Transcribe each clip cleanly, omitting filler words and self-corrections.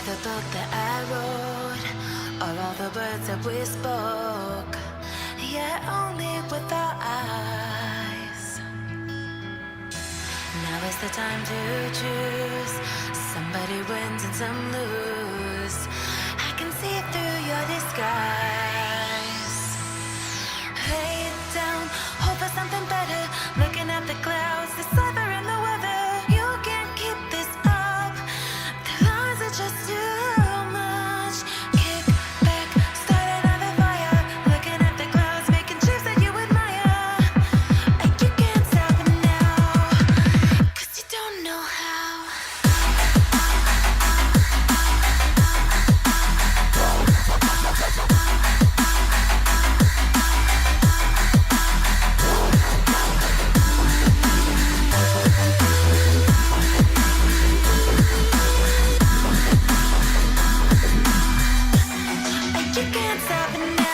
the book that I wrote, or all the words that we spoke, yet only with our eyes. Now is the time to choose. Somebody wins and some lose. I can see through your disguise. Lay it down, hope for something better. Looking at the clouds, the cyber and the weather. You can't keep this up. The lies are just too much. Kick back, start another fire. Looking at the clouds, making shapes that you admire. And you can't stop it now, 'cause you don't know how. You can't stop it now.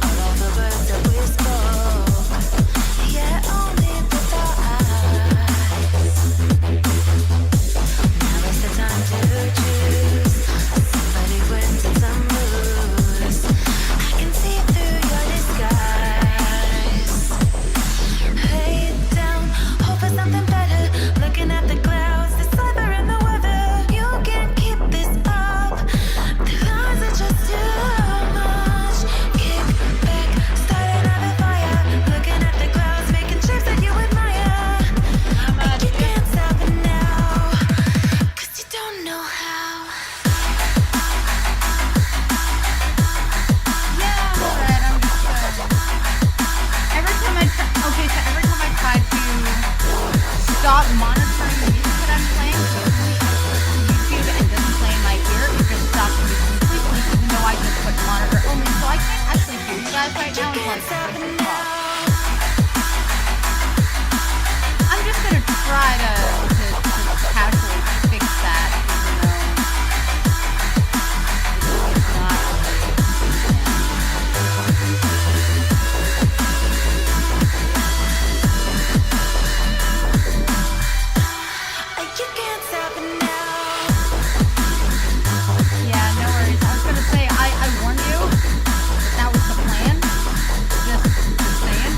All the words that we spoke, yet only with our eyes. Now is the time to choose. Somebody wins and some lose. I can see through your disguise. Lay it down, hope for something better. Looking at the clouds, the cyber and the weather. You can't keep this up. The lies are just too much. Kick back, start another fire. Looking at the clouds, making shapes that you admire. And you can't stop it now, 'cause you don't know how. Yeah, I'm good. I'm just good. Every time I try, okay, so every time I try to stop monitoring the music that I'm playing, so YouTube and doesn't play in my ear, it just stops music completely, even though I just put monitor only, so I can't actually hear you guys right now until I switch it off. I'm just gonna try to casually fix that, even though it's not You can't stop it now. Yeah, no worries. I was gonna say, I warned you that was the plan. Just saying.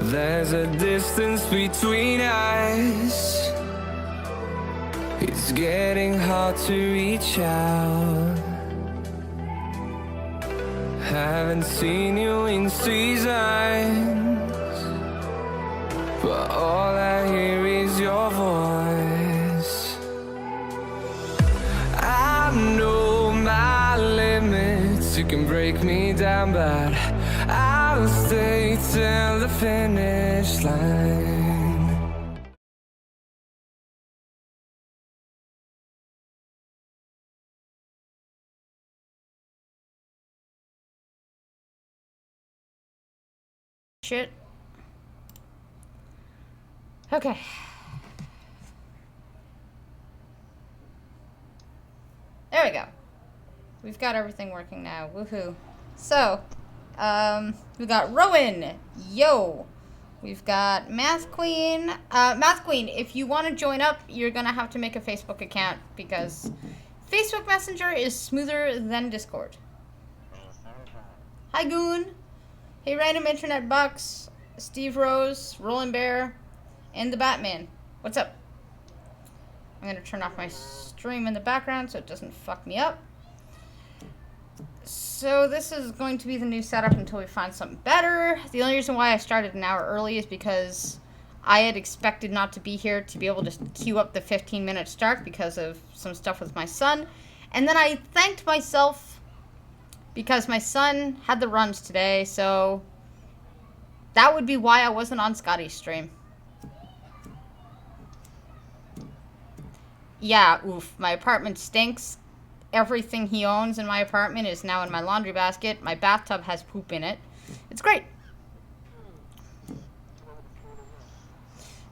There's a distance between us. It's getting hard to reach out. Haven't seen you in seasons, but all I hear is your voice. I know my limits, you can break me down, but I'll stay till the finish line. Shit. Okay. we've got everything working now. Woohoo. So, we got Rowan. Yo. We've got Math Queen. Math Queen, if you want to join up, you're going to have to make a Facebook account because Facebook Messenger is smoother than Discord. Hi, Goon. Hey, Random Internet Bucks, Steve Rose, Roland Bear, and the Batman. What's up? I'm going to turn off my stream in the background so it doesn't fuck me up. So this is going to be the new setup until we find something better. The only reason why I started an hour early is because I had expected not to be here to be able to queue up the 15-minute start because of some stuff with my son. And then I thanked myself because my son had the runs today, so that would be why I wasn't on Scotty's stream. Yeah, oof. My apartment stinks. Everything he owns in my apartment is now in my laundry basket. My bathtub has poop in it. It's great.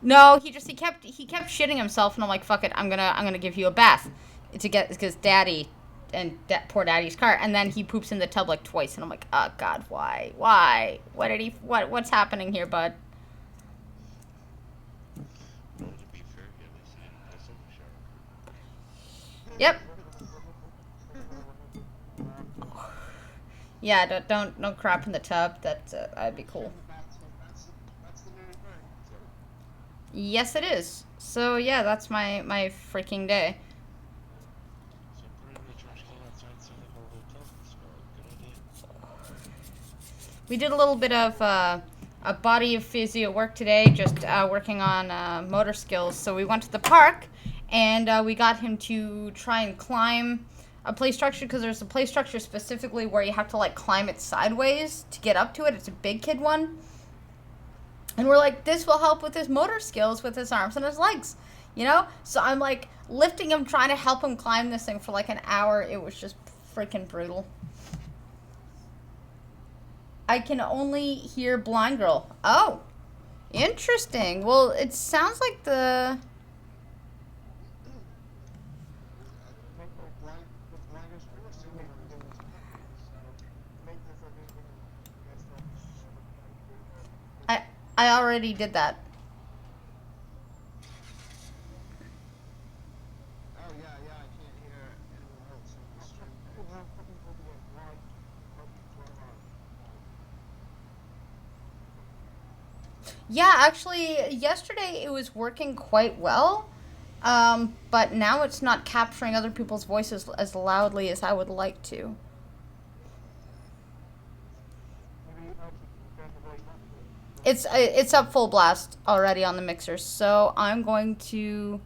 No, he kept shitting himself, and I'm like, fuck it, I'm gonna give you a bath to get, because Daddy and poor Daddy's car, and then he poops in the tub like twice, and I'm like, oh God, why? What's happening here, bud? Yep. Yeah, don't crap in the tub. That'd be cool. Yes, it is. So yeah, that's my freaking day. We did a little bit of a body of physio work today, just working on motor skills. So we went to the park, and we got him to try and climb a play structure, because there's a play structure specifically where you have to like climb it sideways to get up to it. It's a big kid one. And we're like, this will help with his motor skills with his arms and his legs, you know? So I'm like lifting him, trying to help him climb this thing for like an hour. It was just freaking brutal. I can only hear Blind Girl. Oh, interesting. Well, it sounds like the... I already did that. Oh, yeah, I can't hear anyone else on the stream. Yeah, actually, yesterday it was working quite well, but now it's not capturing other people's voices as loudly as I would like to. It's up full blast already on the mixer, so I'm going to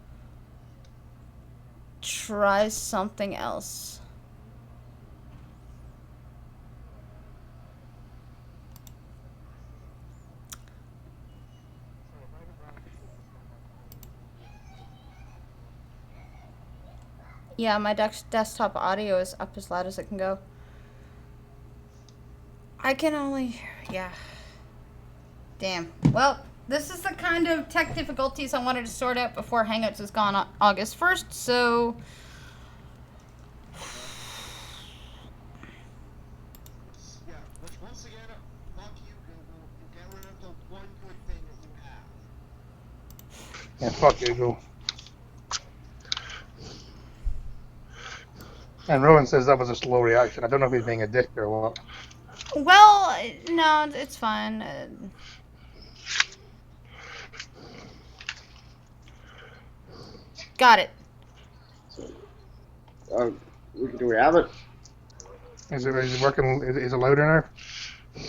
try something else. Yeah, my desktop audio is up as loud as it can go. I can only... yeah. Damn. Well, this is the kind of tech difficulties I wanted to sort out before Hangouts is gone on August 1st, so... Yeah, which once again, fuck you, Google. You get rid of the one good thing that you have. Yeah, fuck Google. And Rowan says that was a slow reaction. I don't know if he's being a dick or what. Well, no, it's fine. Got it. Do we have it? Is it working? Is it louder now?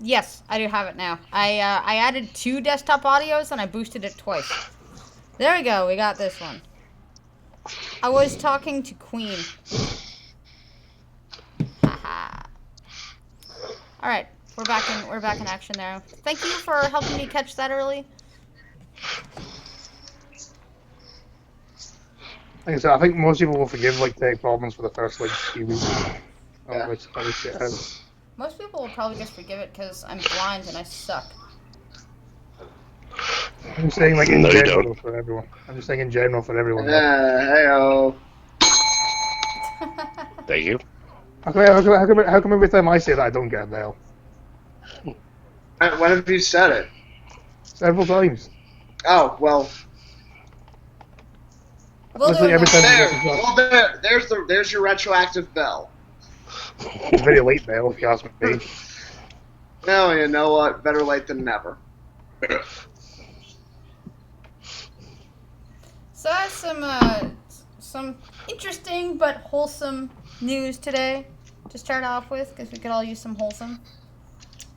Yes, I do have it now. I added 2 desktop audios and I boosted it twice. There we go. We got this one. I was talking to Queen. Haha. All right, we're back in action there. Thank you for helping me catch that early. Like I said, I think most people will forgive like tech problems for the first like few weeks. Yeah. Most people will probably just forgive it because I'm blind and I suck. I'm just saying, like, in No, you general don't. for everyone. I'm just saying in general for everyone. though. Hey-oh. Thank you. How come every time I say that I don't get a bell? When have you said it? Several times. Oh, well, We'll do Literally it every next time time. you there. listen Well, there's your retroactive bell. to a very late bell, if you ask me. No, you know what? Better late than never. So I have some interesting but wholesome news today to start off with, because we could all use some wholesome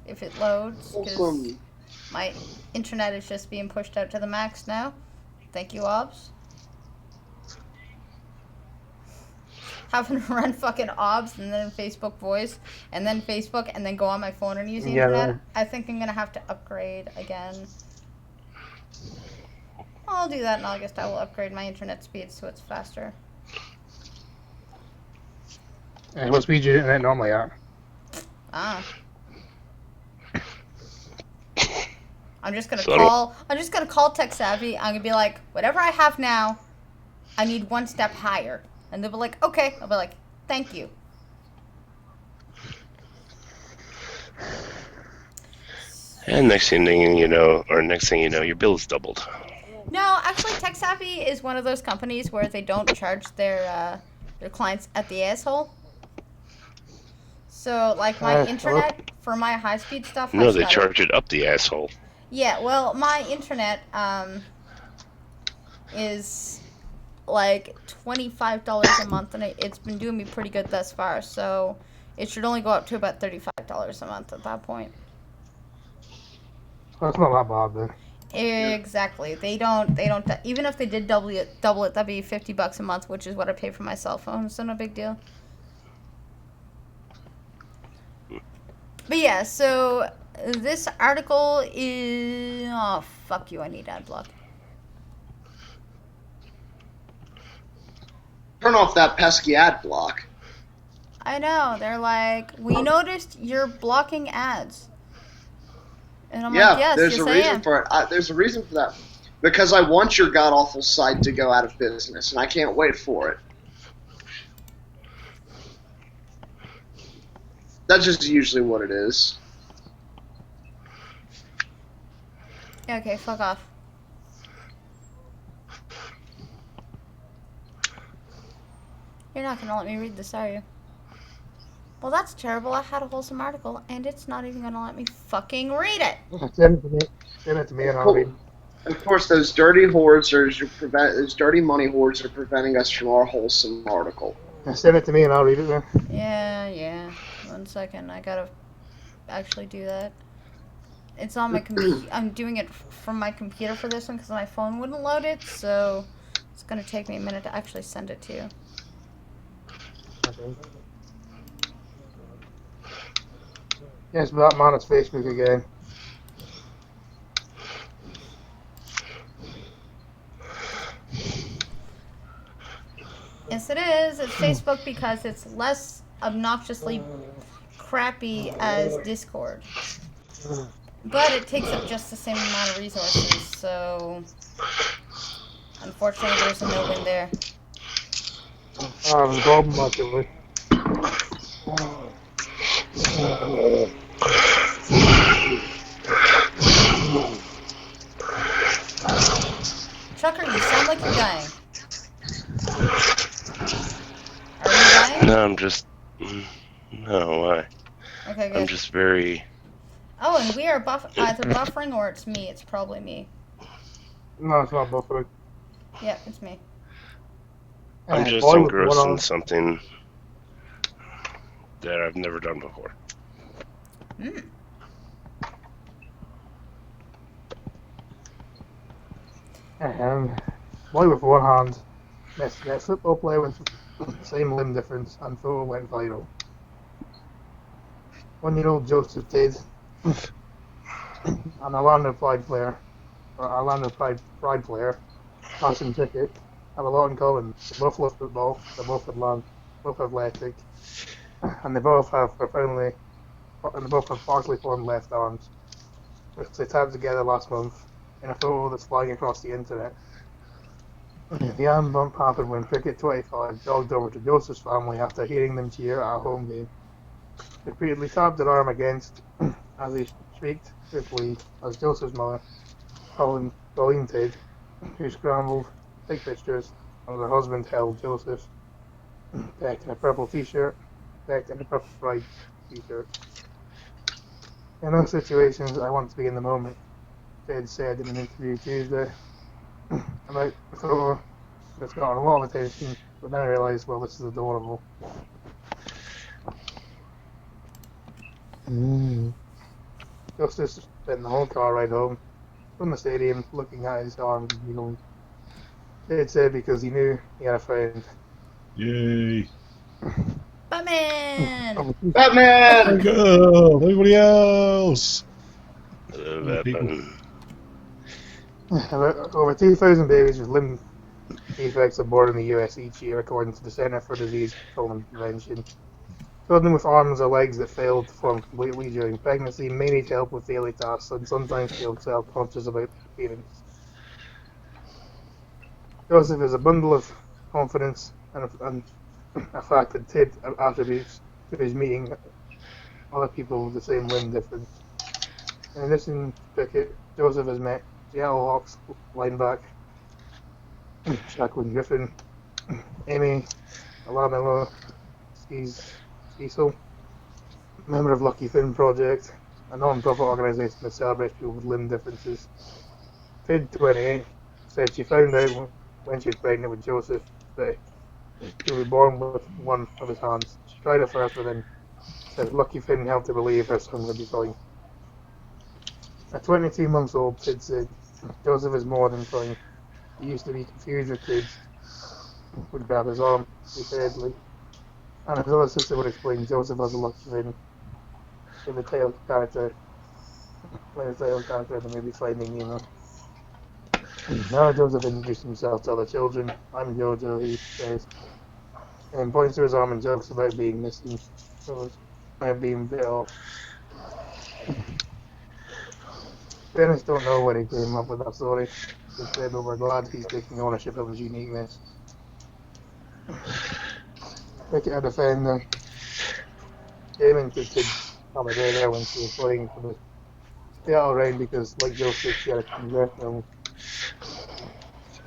if it loads. 'Cause Wholesome. my internet is just being pushed out to the max now. Thank you, OBS. Having to run fucking OBS and then Facebook voice and then Facebook and then go on my phone and use the Yeah, internet. right. I think I'm gonna have to upgrade again. I'll do that in August. I will upgrade my internet speed so it's faster. What speed your internet normally at? Ah. I'm just gonna So- call Tech Savvy. I'm gonna be like, whatever I have now, I need one step higher. And they'll be like, okay. I'll be like, thank you. And next thing you know, your bill's doubled. No, actually, Tech Savvy is one of those companies where they don't charge their clients at the asshole. So, like, my internet for my high-speed stuff. No, has they got charge it up the asshole. Yeah, well, my internet is like $25 a month, and it's been doing me pretty good thus far. So it should only go up to about $35 a month at that point. That's not that bad then. Exactly. They don't. Even if they did double it, that'd be $50 a month, which is what I pay for my cell phone. So no big deal. But yeah, so this article is. Oh fuck you! I need ad block. Turn off that pesky ad block. I know. They're like, we noticed you're blocking ads. And I'm like, yes, there's yes, a I reason am. for it. There's a reason for that. Because I want your god awful site to go out of business, and I can't wait for it. That's just usually what it is. Yeah, okay, fuck off. You're not gonna let me read this, are you? Well, that's terrible. I had a wholesome article, and it's not even gonna let me fucking read it. Send it to me. Send it to me and I'll read. Of course, those dirty those dirty money hordes are preventing us from our wholesome article. Send it to me and I'll read it then. Yeah. 1 second. I gotta actually do that. It's on my computer. I'm doing it from my computer for this one because my phone wouldn't load it, so it's gonna take me a minute to actually send it to you. Okay. Yes, but that man is Facebook again. Yes, it is. It's Facebook because it's less obnoxiously crappy as Discord. But it takes up just the same amount of resources, so unfortunately there's a no win there. The problem actually. Chucker, you sound like you're dying. Are you dying? No, I'm just. No, why? Okay, good. I'm just very. Oh, and we are either buffering or it's me. It's probably me. No, it's not buffering. Yep, it's me. I'm just Boy with engrossed one in eye. something that I've never done before. Mm. Boy with one hand. Mexican football player with same limb difference and photo went viral. 1-year-old Joseph did. An Orlando Pride player, passing ticket, have a lot in common. They both love football, they both athletic, and they both have partially formed left arms, which they tied together last month in a photo that's flying across the internet. The arm bump happened when Pickett 25 jogged over to Joseph's family after hearing them cheer at a home game. Repeatedly tapped her arm against as he shrieked with glee as Joseph's mother, Colleen Tidd, who scrambled to take pictures as her husband held Joseph, decked in a purple t-shirt, decked in a purple pride t-shirt. In those situations, I want to be in the moment, Tidd said in an interview Tuesday about the photo that's gotten a lot of attention, but then I realised, well, this is adorable. Justice spent the whole car ride home from the stadium looking at his arms and giggling. Tidd said because he knew he had a friend. Yay. Batman! Batman! Go! Everybody else! Hello, Batman. Over 2,000 babies with limb defects are born in the US each year, according to the Center for Disease Control and Prevention. Children with arms or legs that fail to form completely during pregnancy may need help with daily tasks and sometimes feel self-conscious about appearance. Joseph is a bundle of confidence and a fact that Tidd attributes to his meeting other people with the same limb difference. In addition to Pickett, Joseph has met Seattle Hawks linebacker Jacqueline Griffin, Amy Alamillo Cecil, member of Lucky Finn Project, a non-profit organisation that celebrates people with limb differences. Tidd, 28, said she found out when she was pregnant with Joseph that he was born with one of his hands. She tried it first, but then said Lucky Finn helped her believe her son would be fine. At 22 months old, Tidd said, Joseph is more than fine. He used to be confused with kids, would grab his arm repeatedly, and his other sister would explain Joseph has a Lucky Finn in the tail character, in the movie Finding Nemo. Now Joseph introduced himself to other children. I'm Jojo, he says, and points to his arm and jokes about being missing, being bit off. Parents don't know when he came up with that story. They said, but we're glad he's taking ownership of his uniqueness. Pickett, a defender, came into Tidd's family there when she was playing for the Seattle Reign because, like Joseph, she had a congressional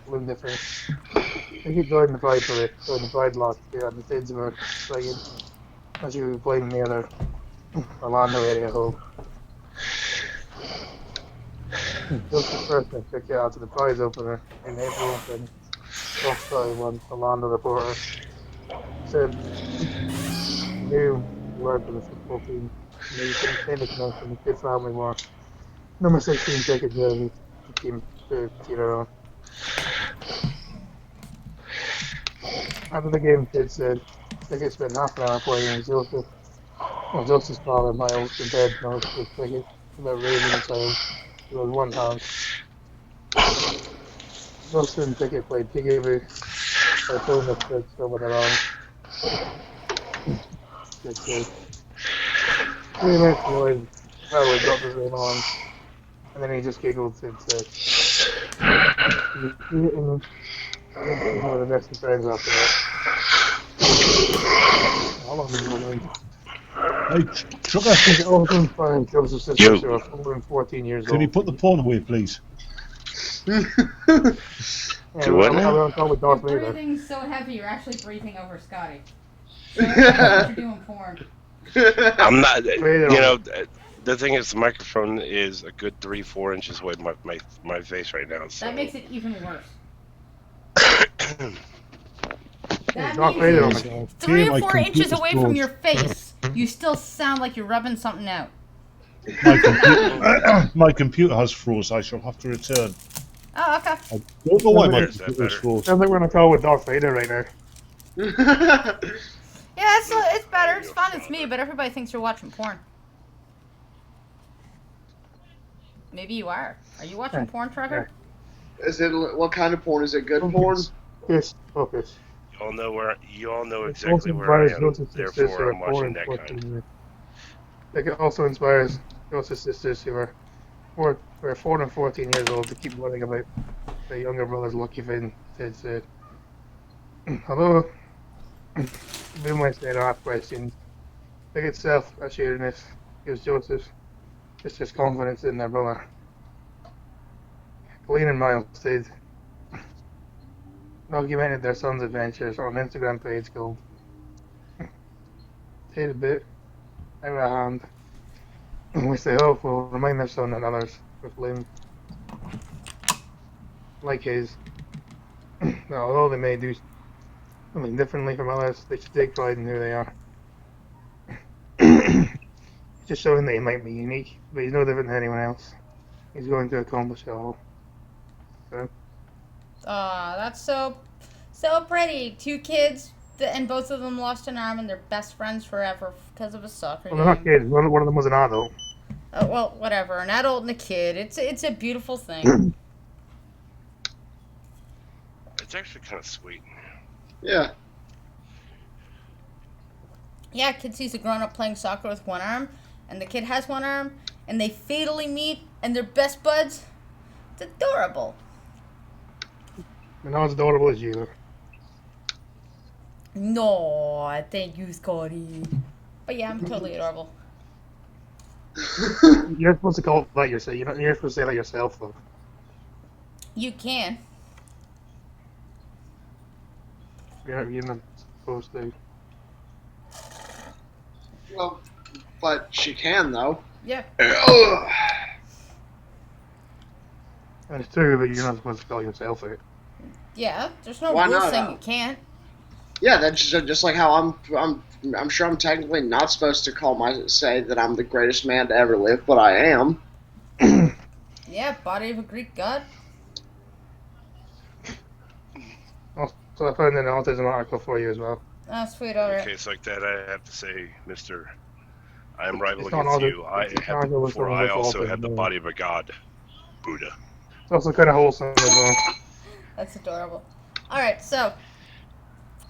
limb difference. Pickett joined the Pride last year, and the Tidds were playing as she was playing near their Orlando area home. Joseph first and Pickett out to the prize opener in April, and Scotty won. Orlando reporter said he knew he worked with the football team, and he couldn't stand the connection the kid family wore. Number 16 Pickett jersey, the team to cheer on. After the game, Tidd said Pickett spent half an hour playing with Joseph. Well, Joseph's father, Miles, compared notes with Pickett about raising a child. It was one hand. Joseph and Pickett played peekaboo by pulling the sticks over their arms. Good kid. 3 minutes annoyed, probably got the same arms, and then he just giggled and said, one of the best of friends after that. How long have you been going? Hey, Trucker, Pickett also inspired Joseph's sisters who are 4 and 14 years old. can you put the porn away, please? Yeah, Do what now? I don't call it Darth You're Vader. breathing so heavy, you're actually breathing over Scotty. So you're doing porn. I'm not. Vader. You know, the thing is, the microphone is a good 3-4 inches away from my face right now. So. That makes it even worse. That Darth means Vader on it's the game. 3 or My 4 inches computer's away from froze. your face. You still sound like you're rubbing something out. My computer has froze. I shall have to return. Oh, okay. I don't know why my Is that computer is better? froze. Sounds like we're on a call with Darth Vader right now. Yeah, it's better. It's fun. It's me, but everybody thinks you're watching porn. Maybe you are. Are you watching porn, Trevor? Is it what kind of porn? Is it good porn? Yes, focus. You all know exactly where I am. Therefore, I'm watching that kind. It also inspires Joseph's sisters who are we're 4 and 14 years old to keep worrying about the younger brother's lucky fin, Ted said. Although, even when they don't ask questions, they get self-assuredness gives Joseph just his confidence in their brother. Colleen and Miles said, documented their son's adventures on an Instagram page called Take a Bit Out of Hand, which they hope will remind their son and others with limbs like his. That although they may do something differently from others, they should take pride in who they are. Just showing that he might be unique, but he's no different than anyone else. He's going to accomplish it all. So, Aw, that's so pretty. 2 kids, and both of them lost an arm, and they're best friends forever because of a soccer well, they're not game. kids. One of them was an adult. Oh, well, whatever. An adult and a kid. It's a beautiful thing. It's actually kind of sweet. Yeah. Yeah, kid sees a grown-up playing soccer with one arm, and the kid has one arm, and they fatally meet, and they're best buds. It's adorable. They're not as adorable as you. No, thank you, Scotty. But yeah, I'm totally adorable. You're supposed to call that yourself. You're supposed to say that yourself, though. You can. You're not supposed to. Well, but she can though. Yeah. Ugh. And it's true, but you're not supposed to call yourself it. Yeah, there's no Why rule not? saying you can't. Yeah, that's just like how I'm sure I'm technically not supposed to say that I'm the greatest man to ever live, but I am. Yeah, body of a Greek god. So I found an autism article for you as well. Oh, sweet, alright. In case like that, I have to say, Mister, I am rival It's not against all you. I it's have, not all for the I also autism, have the no. body of a god, Buddha. It's also kind of wholesome as well. That's adorable. Alright, so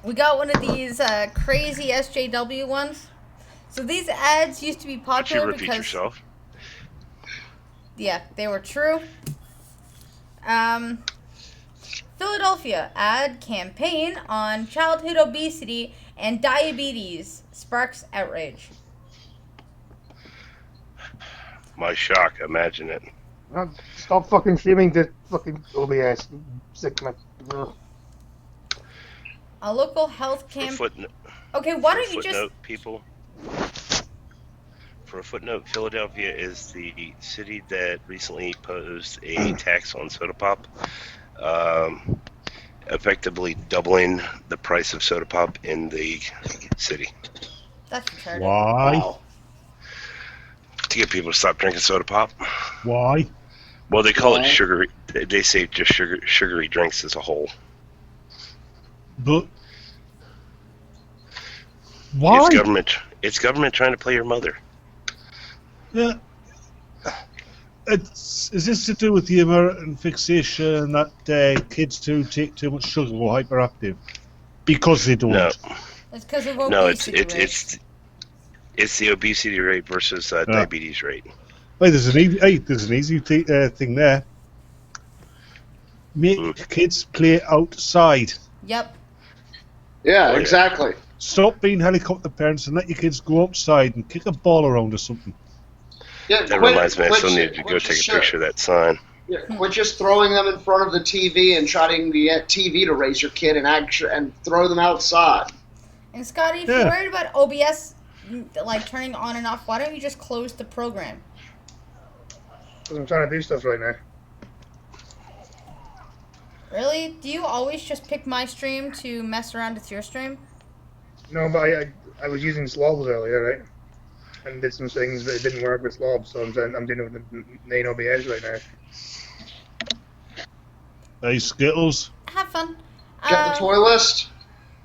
we got one of these crazy SJW ones. So these ads used to be Why don't popular you repeat because yourself? yeah, they were true. Philadelphia ad campaign on childhood obesity and diabetes sparks outrage. My shock, imagine it. Stop fucking streaming to fucking OBS. Sick my. Ugh. A local health For a camp. footnote, Okay, why for a don't you just? footnote, people. For a footnote, Philadelphia is the city that recently posed a tax on soda pop, effectively doubling the price of soda pop in the city That's retarded. Why? Wow. to get people to stop drinking soda pop. Why? Well, they call it Why? sugary. They say just sugary drinks as a whole. But why? It's government. It's government trying to play your mother. Yeah. Is this to do with the American fixation that kids who take too much sugar are hyperactive? Because they don't. No, It's because of no, it's obesity. it's the obesity rate versus diabetes rate. Hey, there's an easy thing there. Make kids play outside. Yep. Yeah, Oh, yeah. exactly. Stop being helicopter parents and let your kids go outside and kick a ball around or something. Yeah, That reminds me, I still need to go take a picture of that sign. Yeah, quit just throwing them in front of the TV and trying to get TV to raise your kid and throw them outside. And Scotty, if you're worried about OBS like turning on and off, why don't you just close the program? Because I'm trying to do stuff right now. Really? Do you always just pick my stream to mess around with your stream? No, but I was using slobs earlier, right? And did some things, but it didn't work with slobs, so I'm doing it with the main OBS right now. Hey, Skittles. Have fun. Get the toy list.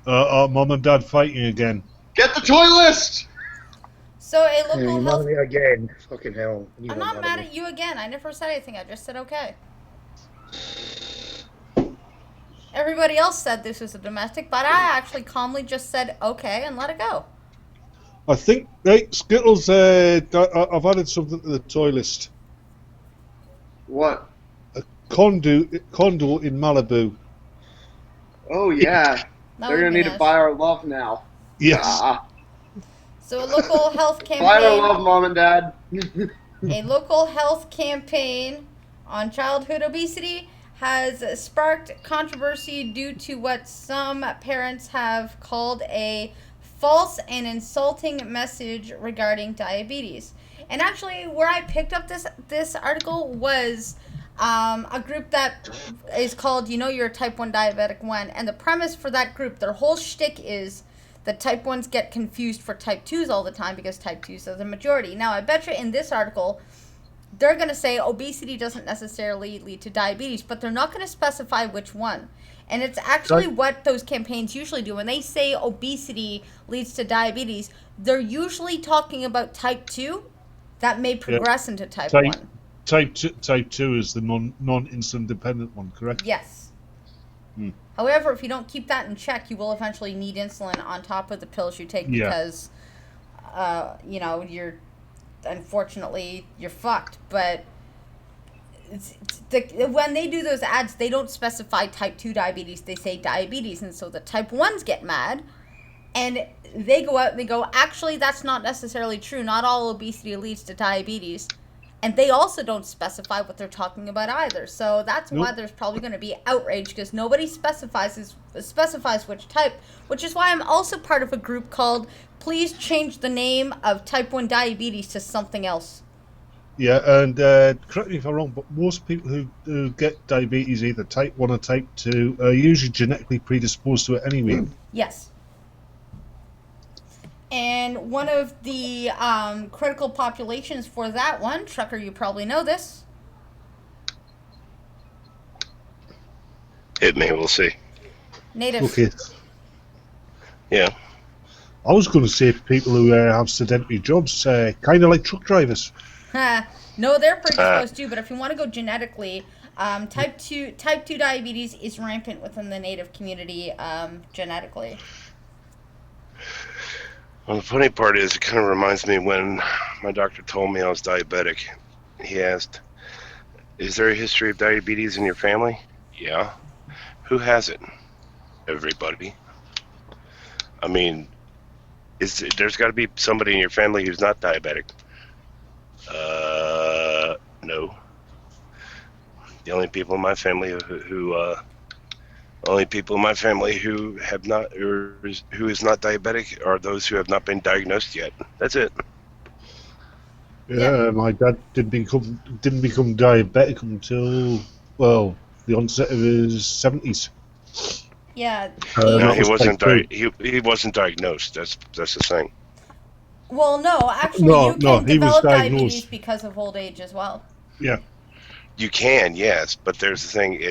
Mom and Dad fighting again. Get the toy list. So a Yeah, local you health. mad at me again. Fucking hell. You I'm don't not mad me. at you again. I never said anything. I just said okay. Everybody else said this was a domestic, but I actually calmly just said okay and let it go. I think, right, Skittles, I've added something to the toy list. What? Condo in Malibu. Oh yeah, That they're would gonna be need to nice. buy our love now. Yes. So a local health Buy our campaign. love, mom and dad. A local health campaign on childhood obesity has sparked controversy due to what some parents have called a false and insulting message regarding diabetes. And actually, where I picked up this article was a group that is called You're a Type 1 Diabetic 1. And the premise for that group, their whole shtick is that Type 1s get confused for Type 2s all the time because Type 2s are the majority. Now, I bet you in this article, they're going to say obesity doesn't necessarily lead to diabetes, but they're not going to specify which one. And it's actually what those campaigns usually do. When they say obesity leads to diabetes, they're usually talking about Type 2 that may progress into Type 1. Type 2 is the non-insulin dependent one, correct? Yes. However, if you don't keep that in check, you will eventually need insulin on top of the pills you take because, unfortunately, you're fucked. But when they do those ads, they don't specify Type 2 diabetes. They say diabetes. And so the Type 1s get mad. And they go out and they go, actually, that's not necessarily true. Not all obesity leads to diabetes. And they also don't specify what they're talking about either. So that's why there's probably going to be outrage because nobody specifies which type, which is why I'm also part of a group called Please Change the Name of Type 1 Diabetes to something else. Yeah, and correct me if I'm wrong, but most people who get diabetes, either Type 1 or Type 2, are usually genetically predisposed to it anyway. Yes. And one of the critical populations for that one, Trucker, you probably know this. Hit me, we'll see. Native. Okay. Yeah. I was going to say people who have sedentary jobs, kind of like truck drivers. No, they're predisposed too, but if you want to go genetically, type 2 diabetes is rampant within the Native community genetically. Well, the funny part is, it kind of reminds me when my doctor told me I was diabetic. He asked, "Is there a history of diabetes in your family?" Yeah. Who has it? Everybody. I mean, there's got to be somebody in your family who's not diabetic. No. The only people in my family who have not, or who is not diabetic, are those who have not been diagnosed yet. That's it. Yeah, my dad didn't become diabetic until the onset of his 70s. Yeah. No, he was wasn't. type He wasn't diagnosed. That's the thing. Well, no, actually, you can he was develop diagnosed. diabetes because of old age as well. Yeah. You can, yes, but there's the thing.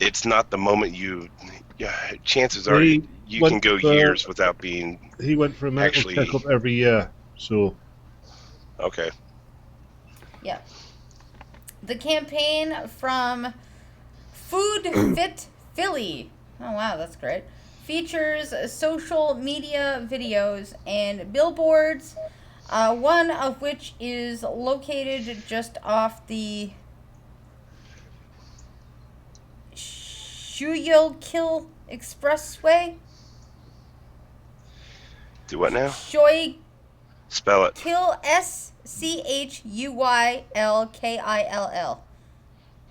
It's not the moment you. Yeah, chances are you can go years without being. He went for a medical checkup every year, so. Okay. Yeah. The campaign from Food Fit Philly. Oh, wow, that's great. Features social media videos and billboards, one of which is located just off the Schuylkill Expressway. Do what now? Spell it. Kill Schuyllkill.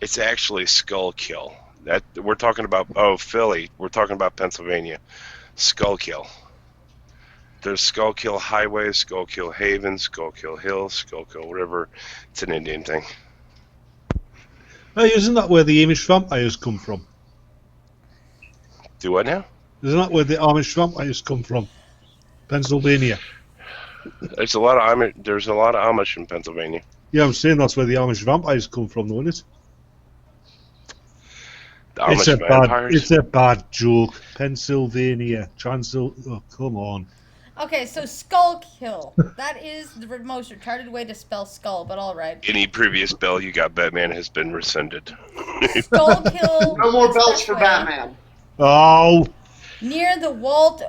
It's actually Skullkill. That we're talking about. Oh, Philly. We're talking about Pennsylvania. Skullkill. There's Skullkill Highway, Skullkill Haven, Skullkill Hill, Skullkill River. It's an Indian thing. Hey, isn't that where the Amish vampires come from? Do what now? Isn't that where the Amish vampires come from? Pennsylvania. There's a lot of Amish in Pennsylvania. Yeah, I'm saying that's where the Amish vampires come from, though, isn't it? The Amish vampires. It's a bad joke. Pennsylvania, Oh, come on. Okay, so Skullkill. That is the most retarded way to spell skull, but all right. Any previous bell you got, Batman, has been rescinded. Skullkill. No more belts for Expressway. Batman. Oh. Near the Walt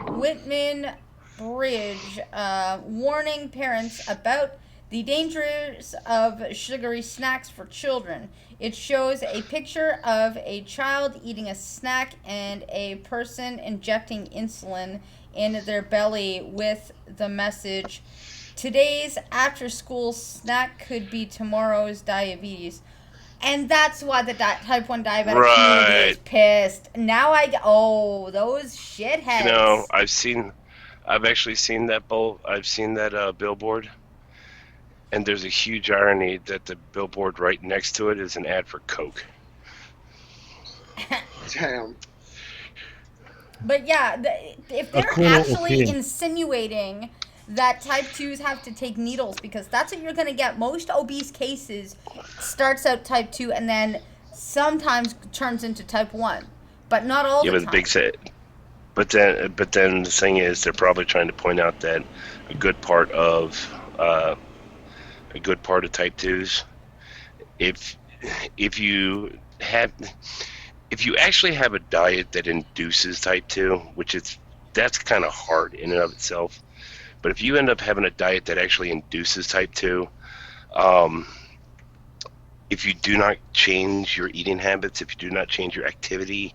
Whitman Bridge, warning parents about The Dangers of Sugary Snacks for Children. It shows a picture of a child eating a snack and a person injecting insulin in their belly with the message, "Today's after-school snack could be tomorrow's diabetes." And that's why the type 1 diabetic community is pissed. Now those shitheads. You know, I've actually seen that billboard, and there's a huge irony that the billboard right next to it is an ad for Coke. Damn. But yeah, if they're actually insinuating that type 2s have to take needles, because that's what you're going to get. Most obese cases starts out type 2 and then sometimes turns into type 1, but not all the time. But then the thing is, they're probably trying to point out that a good part of type 2s, if you actually have a diet that induces type 2, that's kind of hard in and of itself. But if you end up having a diet that actually induces type 2, if you do not change your eating habits, if you do not change your activity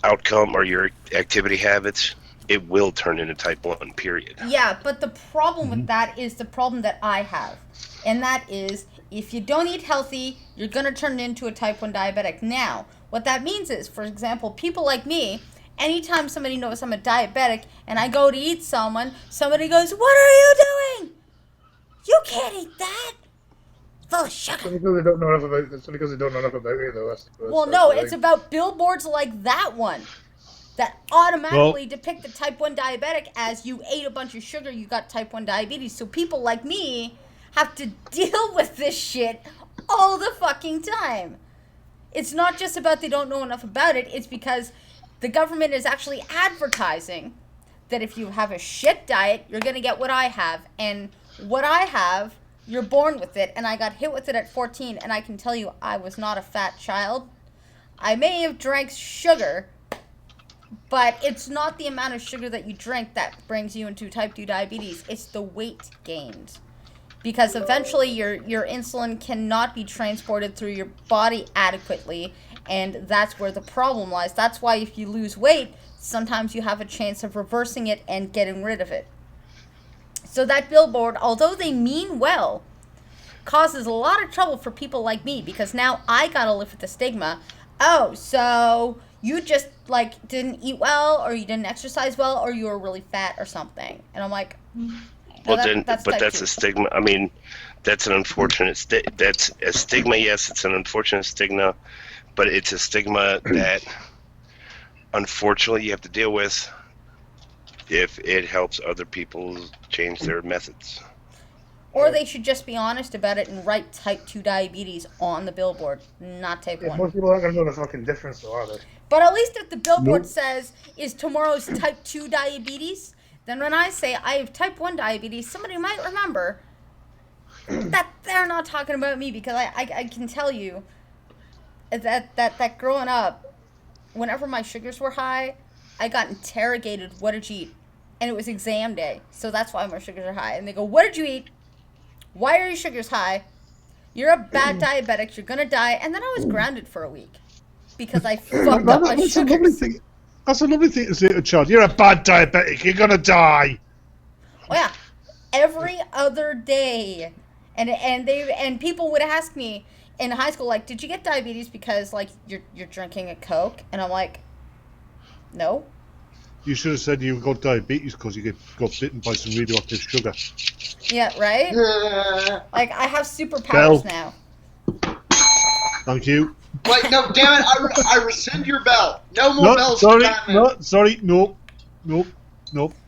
outcome or your activity habits, it will turn into type 1, period. Yeah, but the problem with that is the problem that I have. And that is, if you don't eat healthy, you're going to turn into a type 1 diabetic. Now, what that means is, for example, people like me, anytime somebody knows I'm a diabetic and I go to eat somebody goes, "What are you doing? You can't eat that. Full of sugar." Because they don't know enough about it. Because they don't know enough about it, though. Well, no, it's about billboards like that one that automatically depict the type 1 diabetic as you ate a bunch of sugar, you got type 1 diabetes. So people like me have to deal with this shit all the fucking time. It's not just about they don't know enough about it. It's because the government is actually advertising that if you have a shit diet, you're going to get what I have. And what I have, you're born with it. And I got hit with it at 14. And I can tell you, I was not a fat child. I may have drank sugar, but it's not the amount of sugar that you drink that brings you into type 2 diabetes. It's the weight gained. Because eventually your insulin cannot be transported through your body adequately. And that's where the problem lies. That's why if you lose weight, sometimes you have a chance of reversing it and getting rid of it. So that billboard, although they mean well, causes a lot of trouble for people like me, because now I gotta live with the stigma. Oh, so you just didn't eat well, or you didn't exercise well, or you were really fat or something. And I'm like, well, that's a stigma. I mean, that's an unfortunate that's a stigma. Yes, it's an unfortunate stigma. But it's a stigma that, unfortunately, you have to deal with if it helps other people change their methods. Or they should just be honest about it and write type 2 diabetes on the billboard, not type 1. Most people aren't going to know the fucking difference, though, are they? But at least if the billboard says, "Is tomorrow's type 2 diabetes?" then when I say I have type 1 diabetes, somebody might remember that they're not talking about me, because I can tell you that growing up, whenever my sugars were high, I got interrogated, "What did you eat?" And it was exam day, so that's why my sugars are high. And they go, "What did you eat? Why are your sugars high? You're a bad diabetic, you're gonna die." And then I was grounded for a week because I fucked up my sugars. That's a lovely thing to say to a child. "You're a bad diabetic, you're gonna die." Oh yeah, every other day. And people would ask me in high school, like, "Did you get diabetes because you're drinking a Coke?" And I'm like, "No." You should have said you got diabetes because you got bitten by some radioactive sugar. Yeah, right? I have superpowers now. Thank you. Wait, no, damn it! I rescind your bell. No more bells. Sorry, sorry, no,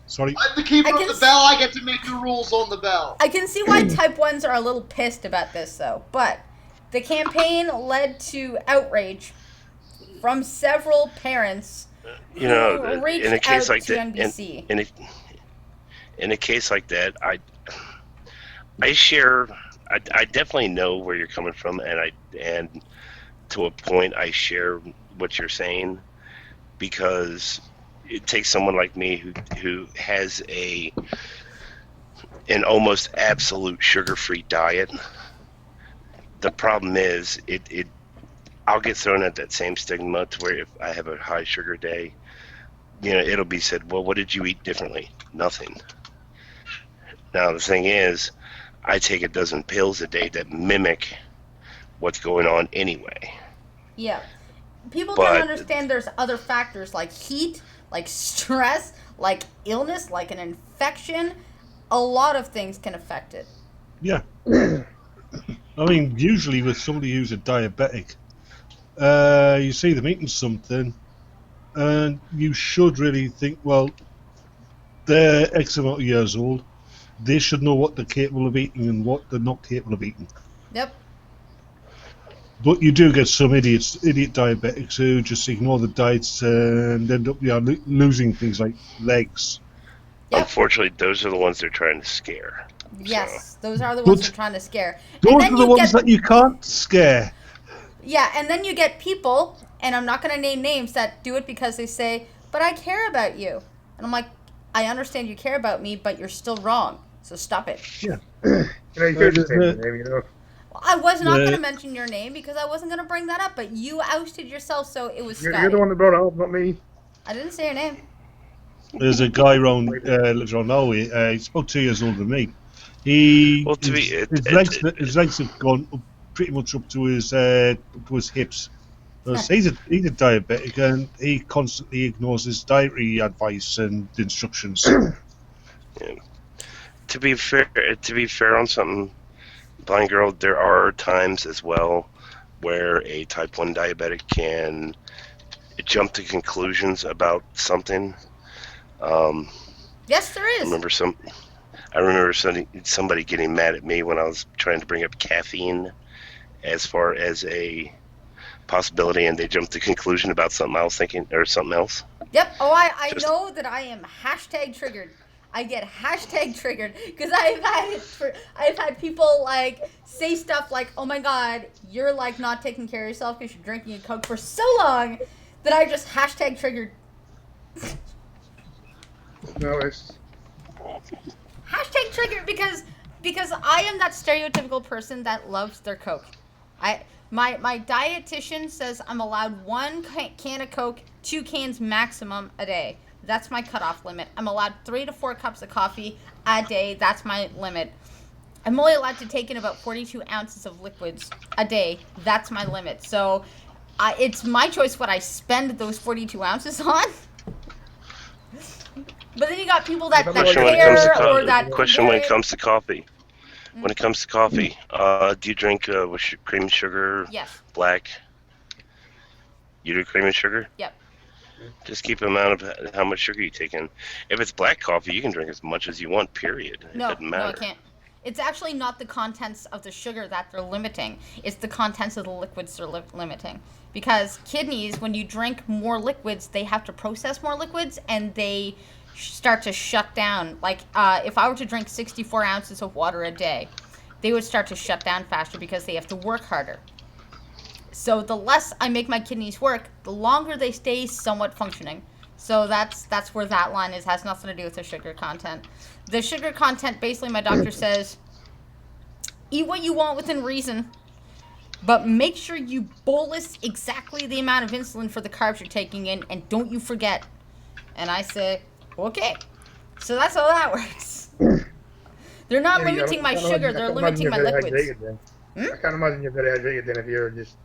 sorry. I'm the keeper of the bell. I get to make the rules on the bell. I can see why type 1s are a little pissed about this, though. But the campaign led to outrage from several parents who reached in a case out like to that, NBC. in a case like that, I share. I definitely know where you're coming from, and to a point, I share what you're saying, because it takes someone like me who has an almost absolute sugar-free diet. The problem is, I'll get thrown at that same stigma to where if I have a high sugar day, it'll be said, well, what did you eat differently? Nothing. Now, the thing is, I take a dozen pills a day that mimic what's going on anyway. Yeah. People don't understand there's other factors like heat, like stress, like illness, like an infection. A lot of things can affect it. Yeah. I mean, usually with somebody who's a diabetic, you see them eating something, and you should really think, well, they're X amount of years old. They should know what they're capable of eating and what they're not capable of eating. Yep. But you do get some idiot diabetics who just ignore the diets and end up losing things like legs. Yep. Unfortunately, those are the ones they're trying to scare. Yes, those are the ones they're trying to scare. Those are the ones that you can't scare. Yeah, and then you get people, and I'm not going to name names, that do it because they say, but I care about you. And I'm like, I understand you care about me, but you're still wrong. So stop it. Yeah. You could just say the name, I was not going to mention your name because I wasn't going to bring that up, but you ousted yourself, so it was Scotty. You're the one that brought it up, not me. I didn't say your name. There's a guy lives around Norway. He's about 2 years older than me. His legs have gone up, pretty much up to his hips. He's a diabetic, and he constantly ignores his dietary advice and instructions. Yeah. To be fair on something, Blind Girl, there are times as well where a type 1 diabetic can jump to conclusions about something. Yes, there is. I remember somebody getting mad at me when I was trying to bring up caffeine as far as a possibility, and they jumped to conclusion about something I was thinking, or something else. Yep. Oh, I know that I am #triggered. I get #triggered because I've had people like say stuff like, "Oh my God, you're like not taking care of yourself because you're drinking a Coke for so long," that I just #triggered. No, it's #triggered because I am that stereotypical person that loves their Coke. My dietitian says I'm allowed 1 can of Coke, 2 cans maximum a day. That's my cutoff limit. I'm allowed 3 to 4 cups of coffee a day. That's my limit. I'm only allowed to take in about 42 ounces of liquids a day. That's my limit. So it's my choice what I spend those 42 ounces on. But then you got people that care or that... Question when it comes to coffee. When it comes to coffee, do you drink with cream and sugar? Yes. Black? You do cream and sugar? Yep. Just keep an amount of how much sugar you take in. If it's black coffee, you can drink as much as you want, period. It doesn't matter. No, I can't. It's actually not the contents of the sugar that they're limiting. It's the contents of the liquids they're limiting. Because kidneys, when you drink more liquids, they have to process more liquids, and they start to shut down. Like, if I were to drink 64 ounces of water a day, they would start to shut down faster because they have to work harder. So the less I make my kidneys work, the longer they stay somewhat functioning. So that's where that line is. Has nothing to do with the sugar content. The sugar content, basically, my doctor says, eat what you want within reason, but make sure you bolus exactly the amount of insulin for the carbs you're taking in, and don't you forget. And I say, okay. So that's how that works. They're not limiting my sugar, they're limiting my liquids. I can't imagine you're very hydrated then if you're just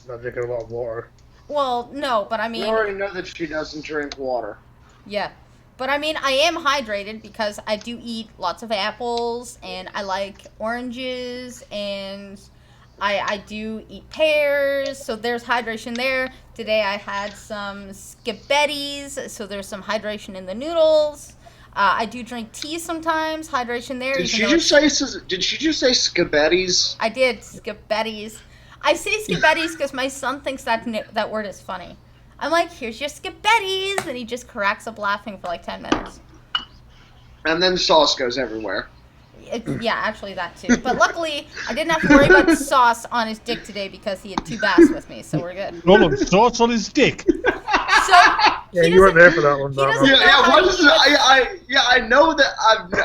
not drinking a lot of water. Well, no, but I mean... We already know that she doesn't drink water. Yeah. But I mean, I am hydrated because I do eat lots of apples, and I like oranges, and I do eat pears, so there's hydration there. Today I had some spaghettis, so there's some hydration in the noodles. I do drink tea sometimes, hydration there. Did she just say spaghettis? I did, spaghettis. I say spaghettis because my son thinks that word is funny. I'm like, here's your spaghettis, and he just cracks up laughing for like 10 minutes. And then sauce goes everywhere. Yeah, actually that too. But luckily, I didn't have to worry about the sauce on his dick today because he had 2 baths with me, so we're good. Roland, sauce on his dick? Yeah, you weren't there for that one, He doesn't Dom. know how What to is use- I know that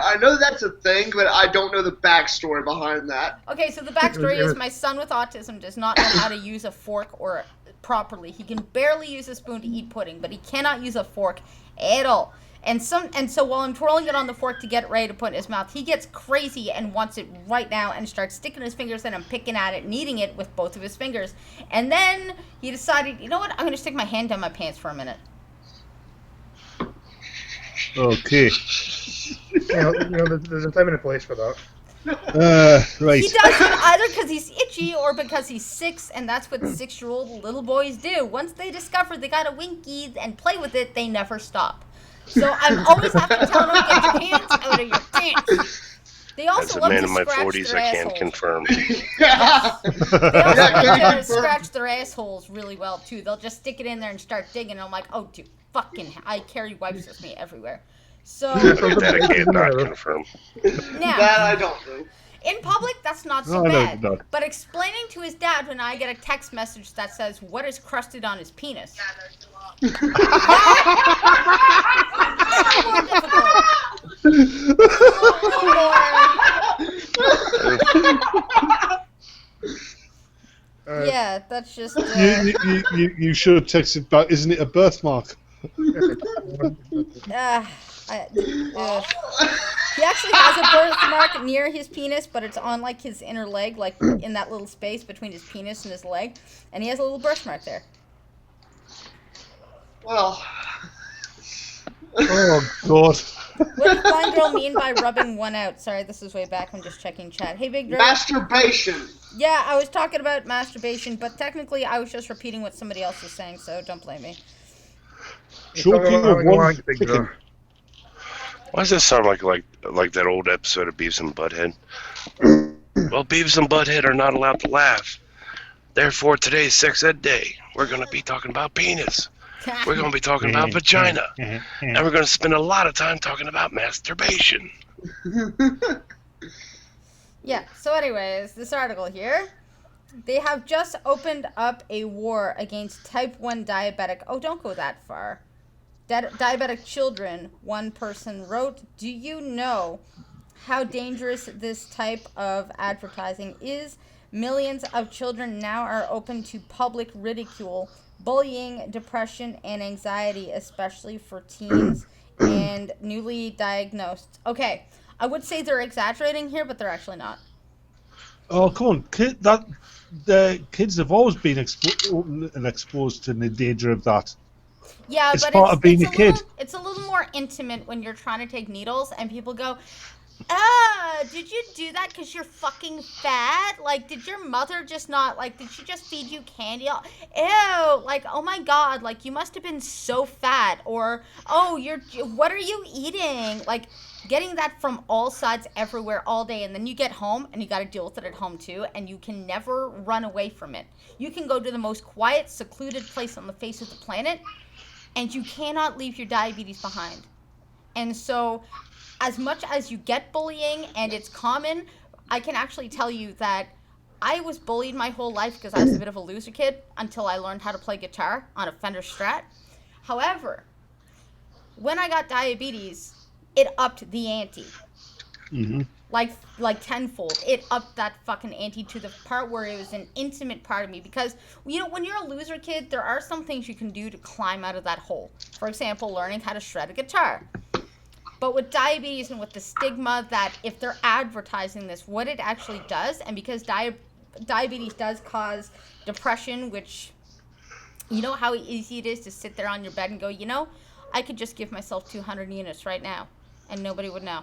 I know that's a thing, but I don't know the backstory behind that. Okay, so the backstory It was- is my son with autism does not know how to use a fork or properly. He can barely use a spoon to eat pudding, but he cannot use a fork at all. And so while I'm twirling it on the fork to get it ready to put in his mouth, he gets crazy and wants it right now and starts sticking his fingers in and picking at it and eating it with both of his fingers. And then he decided, you know what, I'm going to stick my hand down my pants for a minute. Okay. There's a time and a place for that. Right. He does it either because he's itchy or because he's 6, and that's what 6-year-old little boys do. Once they discover they got a Winky and play with it, they never stop. So I'm always have to tell them, get your hands out of your pants. They As also a love man to in my scratch 40s, their I can assholes. confirm. They also Yeah, like to confirm. scratch their assholes really well too. They'll just stick it in there and start digging. And I'm like, oh, dude, I carry wipes with me everywhere. So That I cannot confirm. now, That I don't know. in public, that's not so No, bad. no. But explaining to his dad when I get a text message that says, "What is crusted on his penis?" That's more difficult. Yeah, that's just. You should have texted back. Isn't it a birthmark? He actually has a birthmark near his penis, but it's on like his inner leg, like in that little space between his penis and his leg, and he has a little birthmark there. Well, Oh God. What does blind girl mean by rubbing one out? Sorry, this is way back. I'm just checking chat. Hey, Big Dre. masturbation. Yeah, I was talking about masturbation, but technically I was just repeating what somebody else was saying, so don't blame me. Choking of one chicken. Why does that sound like that old episode of Beavis and Butthead? Well, Beavis and Butthead are not allowed to laugh. Therefore, today's Sex Ed Day. We're going to be talking about penis. We're going to be talking about vagina. And we're going to spend a lot of time talking about masturbation. Yeah, so anyways, this article here. They have just opened up a war against type 1 diabetic. Oh, don't go that far. Diabetic children, one person wrote. Do you know how dangerous this type of advertising is? Millions of children now are open to public ridicule, bullying, depression, and anxiety, especially for teens and newly diagnosed. Okay, I would say they're exaggerating here, but they're actually not. Oh, come on. The kids have always been exposed to the danger of that. Yeah, It's but part of being a kid. It's a little more intimate when you're trying to take needles and people go, did you do that because you're fucking fat? Like, did your mother just not, like, did she just feed you candy? Ew, like, oh my God, like, you must have been so fat. Or, oh, what are you eating? Like, getting that from all sides everywhere all day, and then you get home and you got to deal with it at home too, and you can never run away from it. You can go to the most quiet, secluded place on the face of the planet, and you cannot leave your diabetes behind. And so, as much as you get bullying and it's common, I can actually tell you that I was bullied my whole life because I was a bit of a loser kid until I learned how to play guitar on a Fender Strat. However, when I got diabetes, it upped the ante. Mm-hmm. Like tenfold. It upped that fucking ante to the part where it was an intimate part of me. Because, you know, when you're a loser kid, there are some things you can do to climb out of that hole. For example, learning how to shred a guitar. But with diabetes and with the stigma that if they're advertising this, what it actually does, and because diabetes does cause depression, which, you know how easy it is to sit there on your bed and go, you know, I could just give myself 200 units right now, and nobody would know.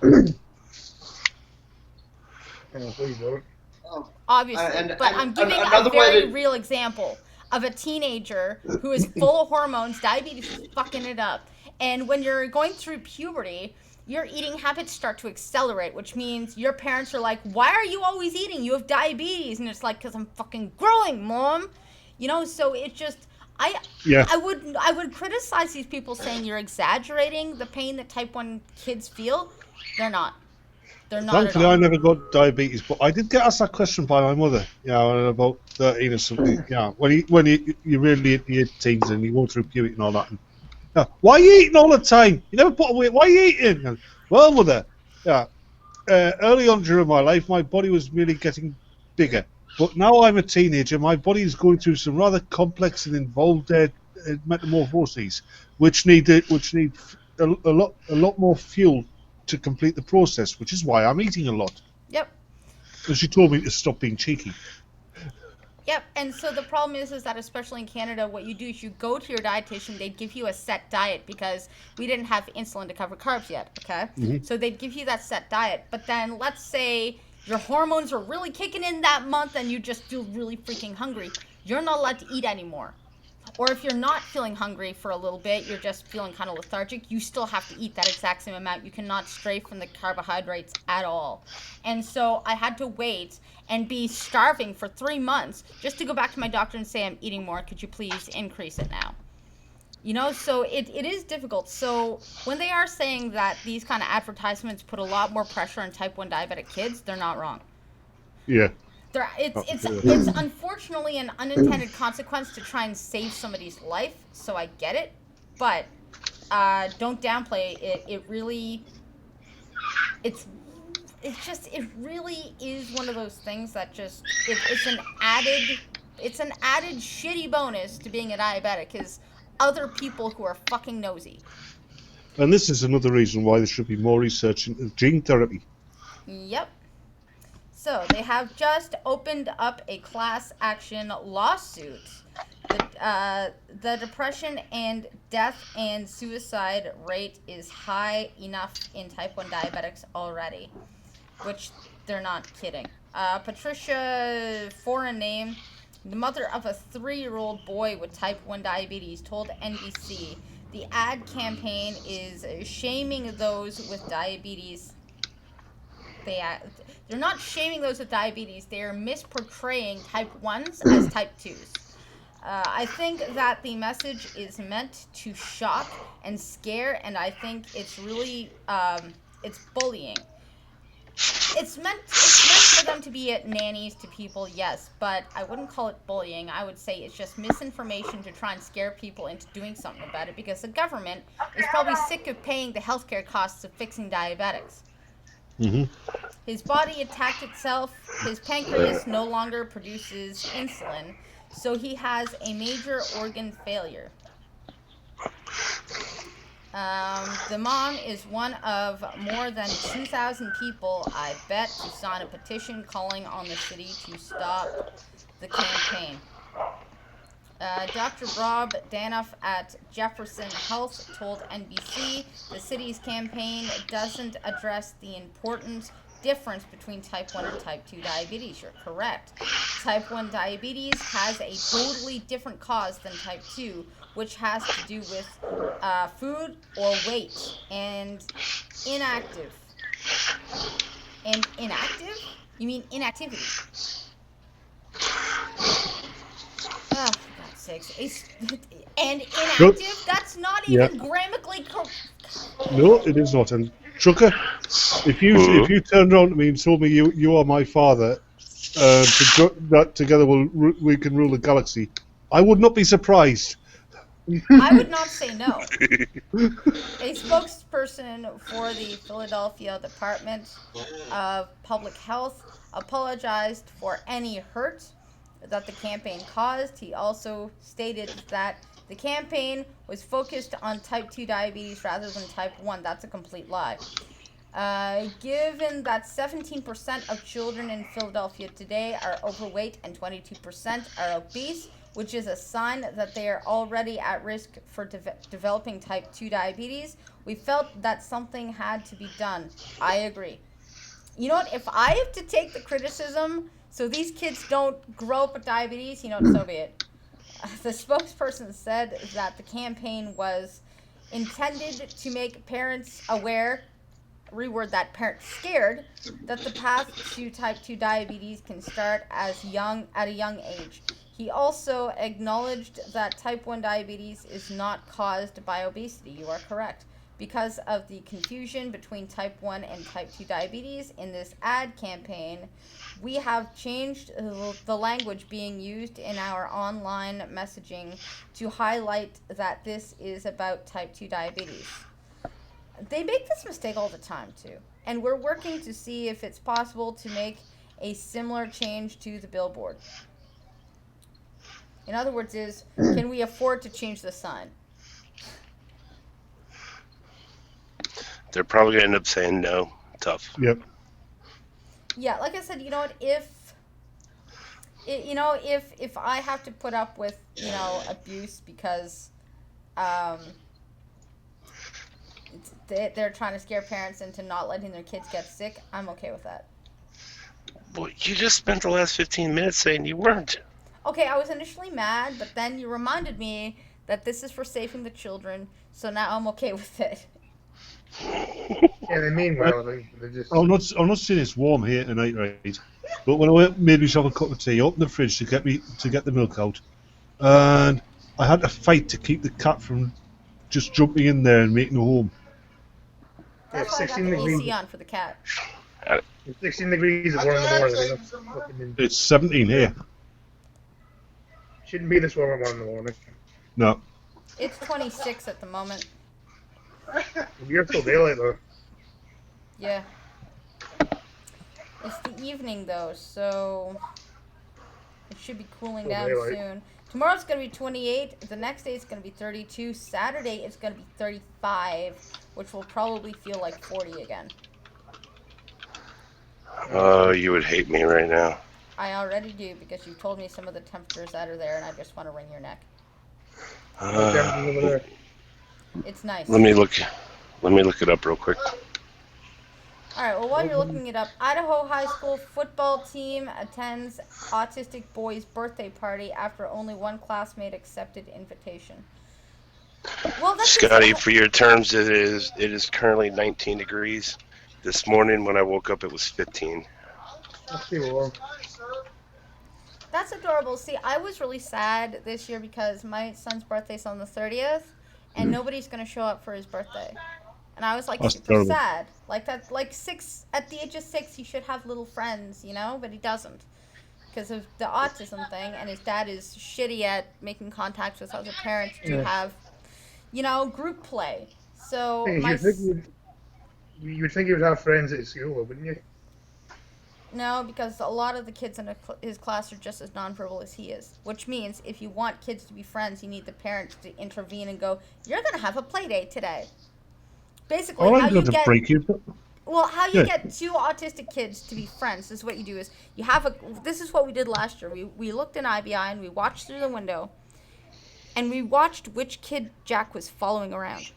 Obviously, but I'm giving a very real example of a teenager who is full of hormones. Diabetes is fucking it up. And when you're going through puberty, your eating habits start to accelerate, which means your parents are like, why are you always eating? You have diabetes. And it's like, because I'm fucking growing, Mom. You know, so it just, I would criticize these people saying you're exaggerating the pain that type 1 kids feel. They're not. They're not. Thankfully, I never got diabetes, but I did get asked that question by my mother. Yeah, when I was about 13 or something. Yeah, when you really hit the teens and you go through puberty and all that. And Why are you eating all the time? You never put away. Why are you eating? Well, mother, yeah. Early on during my life, my body was really getting bigger. But now I'm a teenager, my body is going through some rather complex and involved metamorphoses, which need a lot more fuel to complete the process, which is why I'm eating a lot. Yep. And she told me to stop being cheeky. Yep, and so the problem is that especially in Canada, what you do is you go to your dietitian, they'd give you a set diet because we didn't have insulin to cover carbs yet, okay? Mm-hmm. So they'd give you that set diet, but then let's say your hormones are really kicking in that month and you just feel really freaking hungry. You're not allowed to eat anymore. Or if you're not feeling hungry for a little bit, you're just feeling kind of lethargic, you still have to eat that exact same amount. You cannot stray from the carbohydrates at all. And so I had to wait and be starving for 3 months just to go back to my doctor and say, I'm eating more. Could you please increase it now? You know, so it is difficult. So when they are saying that these kind of advertisements put a lot more pressure on type 1 diabetic kids, they're not wrong. Yeah. It's unfortunately an unintended consequence to try and save somebody's life, so I get it, but don't downplay it. It really is one of those things that just it's an added shitty bonus to being a diabetic is other people who are fucking nosy. And this is another reason why there should be more research into gene therapy. Yep. So they have just opened up a class action lawsuit. The depression and death and suicide rate is high enough in type 1 diabetics already, which they're not kidding. Patricia, foreign name, the mother of a 3-year-old boy with type 1 diabetes, told NBC the ad campaign is shaming those with diabetes. They're not shaming those with diabetes. They are misportraying type 1s as type 2s. I think that the message is meant to shock and scare, and I think it's really, it's bullying. It's meant for them to be nannies to people, yes, but I wouldn't call it bullying. I would say it's just misinformation to try and scare people into doing something about it, because the government is probably sick of paying the healthcare costs of fixing diabetics. Mm-hmm. His body attacked itself. His pancreas no longer produces insulin, so he has a major organ failure. The mom is one of more than 2,000 people, I bet, to sign a petition calling on the city to stop the campaign. Dr. Rob Danoff at Jefferson Health told NBC the city's campaign doesn't address the important difference between type 1 and type 2 diabetes. You're correct. Type 1 diabetes has a totally different cause than type 2, which has to do with food or weight and inactive. And inactive? You mean inactivity? Oh, and inactive? That's not even grammatically correct. No, it is not. And Trucker, if you turned around to me and told me you are my father, that together we can rule the galaxy, I would not be surprised. I would not say no. A spokesperson for the Philadelphia Department of Public Health apologized for any hurt that the campaign caused. He also stated that the campaign was focused on type 2 diabetes rather than type 1. That's a complete lie. Given that 17% of children in Philadelphia today are overweight and 22% are obese, which is a sign that they are already at risk for developing type 2 diabetes, we felt that something had to be done. I agree. You know what? If I have to take the criticism so these kids don't grow up with diabetes, you know what, so be it. The spokesperson said that the campaign was intended to make parents aware, reword that, parents scared, that the path to type 2 diabetes can start at a young age. He also acknowledged that type 1 diabetes is not caused by obesity. You are correct. Because of the confusion between type 1 and type 2 diabetes in this ad campaign, we have changed the language being used in our online messaging to highlight that this is about type 2 diabetes. They make this mistake all the time too, and we're working to see if it's possible to make a similar change to the billboard. In other words, can we afford to change the sign? They're probably going to end up saying no. Tough. Yep. Yeah, like I said, you know what? If I have to put up with, abuse because they're trying to scare parents into not letting their kids get sick, I'm okay with that. Well, you just spent the last 15 minutes saying you weren't. Okay, I was initially mad, but then you reminded me that this is for saving the children, so now I'm okay with it. Yeah, they mean well. They're just. I'm not saying it's warm here tonight, right? But when I made myself a cup of tea, opened the fridge to get the milk out, and I had to fight to keep the cat from just jumping in there and making a home. That's why I got the AC on for the cat. It's 16 degrees at 1 in the morning. It's 17 here. Shouldn't be this warm at 1 in the morning. No. It's 26 at the moment. You're still daylight though. Yeah. It's the evening though, so it should be cooling down soon. Tomorrow's going to be 28. The next day it's going to be 32. Saturday it's going to be 35, which will probably feel like 40 again. Oh, you would hate me right now. I already do, because you've told me some of the temperatures that are there, and I just want to wring your neck. It's nice. Let me look it up real quick. Alright, well, while you're looking it up, Idaho High School football team attends autistic boy's birthday party after only one classmate accepted invitation. Well, that's Scotty, for your terms, it is currently 19 degrees. This morning when I woke up, it was 15. That's too warm. That's adorable. See, I was really sad this year because my son's birthday's on the 30th, and nobody's going to show up for his birthday. And I was, super sad. At the age of 6, he should have little friends, but he doesn't. Because of the autism thing, and his dad is shitty at making contacts with other parents to have, group play. So, you would think he would have friends at school, wouldn't you? No, because a lot of the kids in his class are just as nonverbal as he is. Which means if you want kids to be friends, you need the parents to intervene and go, "You're going to have a play date today." Basically, how you get two autistic kids to be friends is what you do is this is what we did last year. We looked in IBI and we watched through the window, and we watched which kid Jack was following around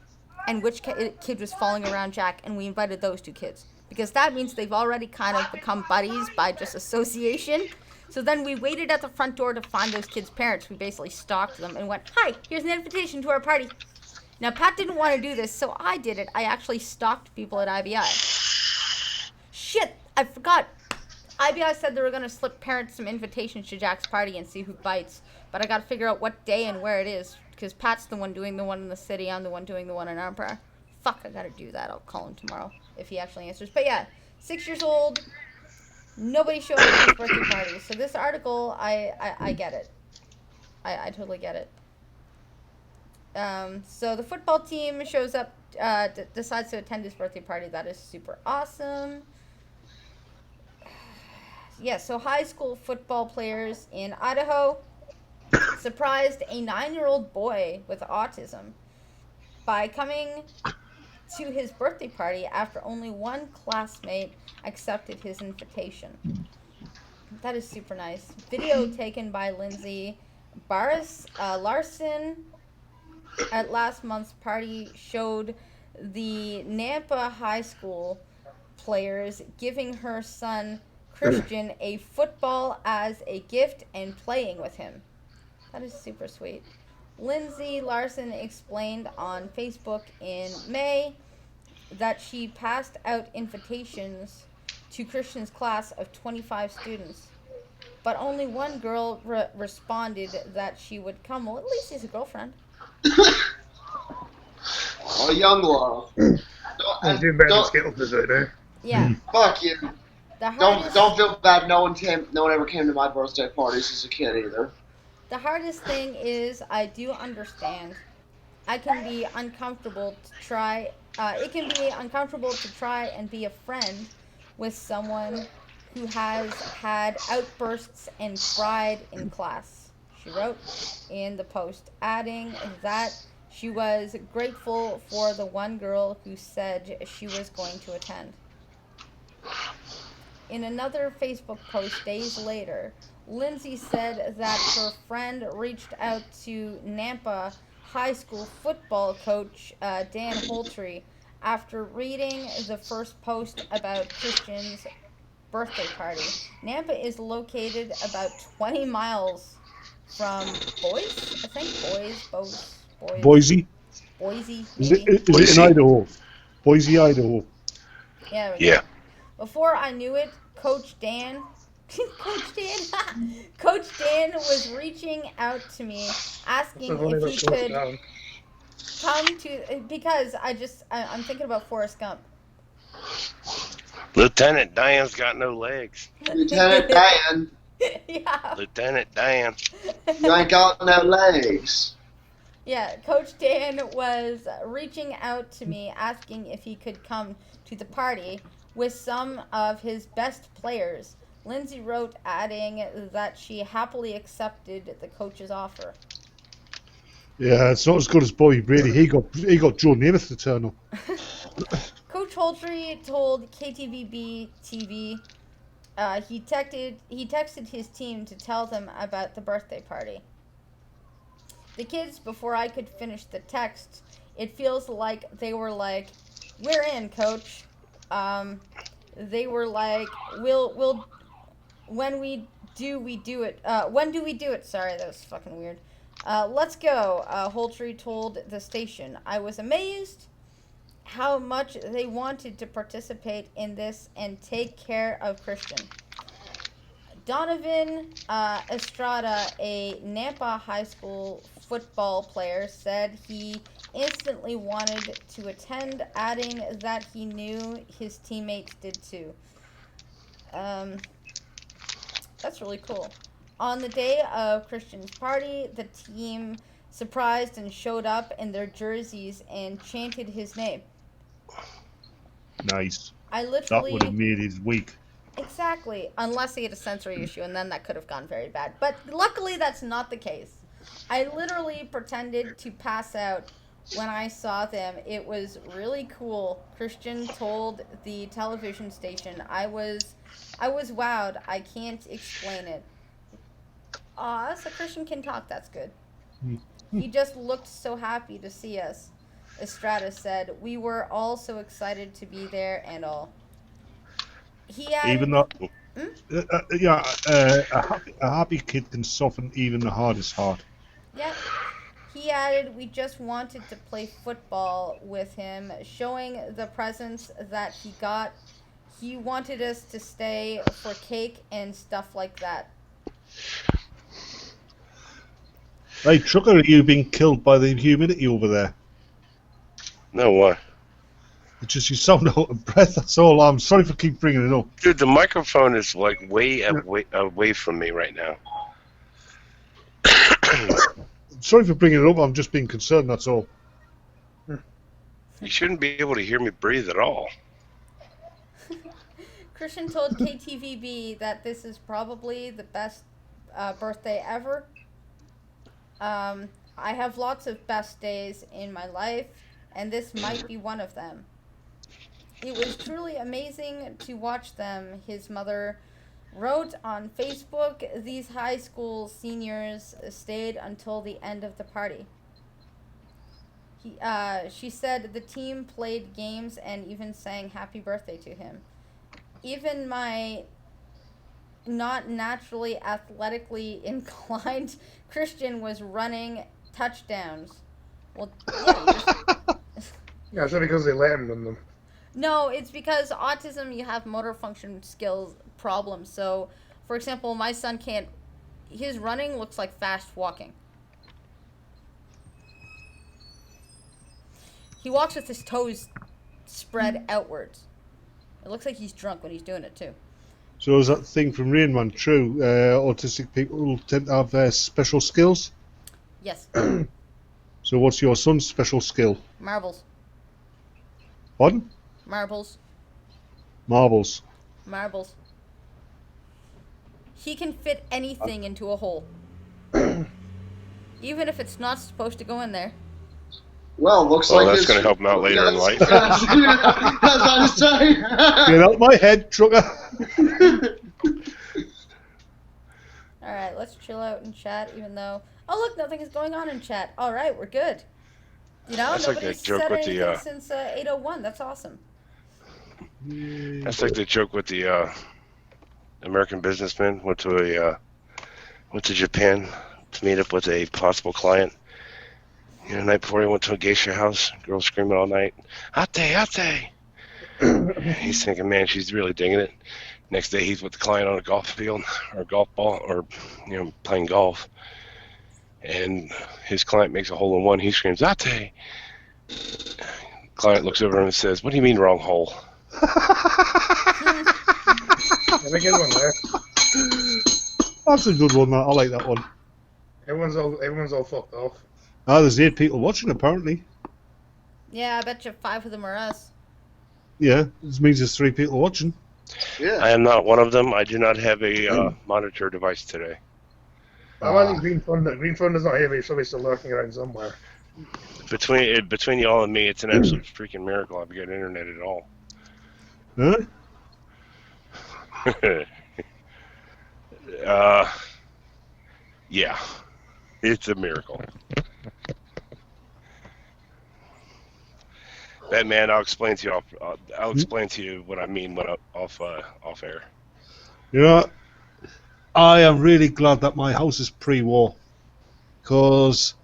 and which kid was following around Jack, and we invited those two kids. Because that means they've already kind of become buddies by just association. So then we waited at the front door to find those kids' parents. We basically stalked them and went, "Hi, here's an invitation to our party." Now, Pat didn't want to do this, so I did it. I actually stalked people at IBI. Shit, I forgot. IBI said they were going to slip parents some invitations to Jack's party and see who bites. But I got to figure out what day and where it is, because Pat's the one doing the one in the city. I'm the one doing the one in Empire. Fuck, I got to do that. I'll call him tomorrow if he actually answers. But yeah, 6 years old, nobody showed up at his birthday party. So this article, I get it. I totally get it. So the football team shows up, decides to attend his birthday party. That is super awesome. Yeah, so high school football players in Idaho surprised a 9-year-old boy with autism by coming to his birthday party after only one classmate accepted his invitation. That is super nice. Video taken by Lindsay Larson at last month's party showed the Nampa High School players giving her son Christian a football as a gift and playing with him. That is super sweet. Lindsay Larson explained on Facebook in May that she passed out invitations to Christian's class of 25 students, but only one girl responded that she would come. Well, at least he's a girlfriend. Oh, young love. I'm doing better than Skittles right now. Yeah. Fuck you. The hardest, Don't feel bad. No one ever came to my birthday parties as a kid either. the hardest thing is I do understand. I can be uncomfortable to try. It can be uncomfortable to try and be a friend with someone who has had outbursts and cried in class. She wrote in the post, adding that she was grateful for the one girl who said she was going to attend. In another Facebook post days later, Lindsay said that her friend reached out to Nampa High School football coach Dan Holtree after reading the first post about Christian's birthday party. Nampa is located about 20 miles from Boise, I think. Boise. Boise, Is maybe. it in Idaho? Boise, Idaho. Yeah. Yeah. Before I knew it, Coach Dan Coach Dan was reaching out to me asking if he could come to, because I'm thinking about Forrest Gump. Lieutenant Dan's got no legs. Lieutenant Dan. Yeah. Lieutenant Dan. You ain't got no legs. Yeah, Coach Dan was reaching out to me asking if he could come to the party with some of his best players. Lindsay wrote, adding that she happily accepted the coach's offer. Yeah, it's not as good as Bobby Brady. He got Joe Namath to turn up. Coach Holtree told KTVB TV he texted his team to tell them about the birthday party. The kids, before I could finish the text, it feels like they were like, "We're in, coach." They were like, "We'll when we do it. When do we do it?" Sorry, that was fucking weird. Let's go. Holtree told the station. I was amazed how much they wanted to participate in this and take care of Christian. Donovan Estrada, a Nampa High School football player, said he instantly wanted to attend, adding that he knew his teammates did too. That's really cool. On the day of Christian's party, the team surprised and showed up in their jerseys and chanted his name. Nice. That would have made his week. Exactly, unless he had a sensory issue, and then that could have gone very bad. But luckily, that's not the case. I literally pretended to pass out when I saw them. It was really cool. Christian told the television station, I was wowed. I can't explain it. Aw, so Christian can talk. That's good. He just looked so happy to see us. Estrada said, we were all so excited to be there and all. He added, even though, a happy kid can soften even the hardest heart. Yeah. He added, we just wanted to play football with him, showing the presents that he got. He wanted us to stay for cake and stuff like that. Hey, Trucker, are you being killed by the humidity over there? No, what? It's just you sound out of breath, that's all. I'm sorry for keep bringing it up. Dude, the microphone is like way away from me right now. Sorry for bringing it up, I'm just being concerned, that's all. You shouldn't be able to hear me breathe at all. Christian told KTVB that this is probably the best birthday ever. I have lots of best days in my life, and this might be one of them. It was truly amazing to watch them, his mother wrote on Facebook. These high school seniors stayed until the end of the party. She said the team played games and even sang happy birthday to him. Even my not naturally athletically inclined Christian was running touchdowns. Well, yeah, is that because they let him run them? No, it's because autism, you have motor function skills problems. So, for example, my son can't, his running looks like fast walking. He walks with his toes spread outwards. It looks like he's drunk when he's doing it too. So is that thing from Rain Man true? Autistic people tend to have special skills? Yes. So what's your son's special skill? Marbles. Pardon? Marbles. Marbles. Marbles. He can fit anything into a hole. Even if it's not supposed to go in there. Well, looks Well, like that's it's going to help him out later in life. That's what I was saying. Get out my head, trucker! Alright, let's chill out and chat, even though... Oh, look, nothing is going on in chat. Alright, we're good. You know, That's like nobody's that joke said with anything the, since 8:01. That's awesome. That's like the joke with the American businessman went to Japan to meet up with a possible client. You know, the night before he went to a geisha house, girl screaming all night, "Ate, ate!" He's thinking, man, she's really digging it. Next day, he's with the client on a golf field or a golf ball, or playing golf, and his client makes a hole in one. He screams, "Ate!" Client looks over him and says, "What do you mean wrong hole?" Have a good one there. That's a good one, that. I like that one. Everyone's all fucked off. Ah, there's 8 people watching, apparently. Yeah, I bet you 5 of them are us. Yeah, this means there's 3 people watching. Yeah. I am not one of them. I do not have a monitor device today. I think Green Thunder's not here, but he's probably still lurking around somewhere. Between y'all and me, it's an absolute freaking miracle I've got internet at all. Huh? Yeah, it's a miracle. Batman, I'll explain to you. I'll explain to you what I mean when off air. You know, I am really glad that my house is pre-war, because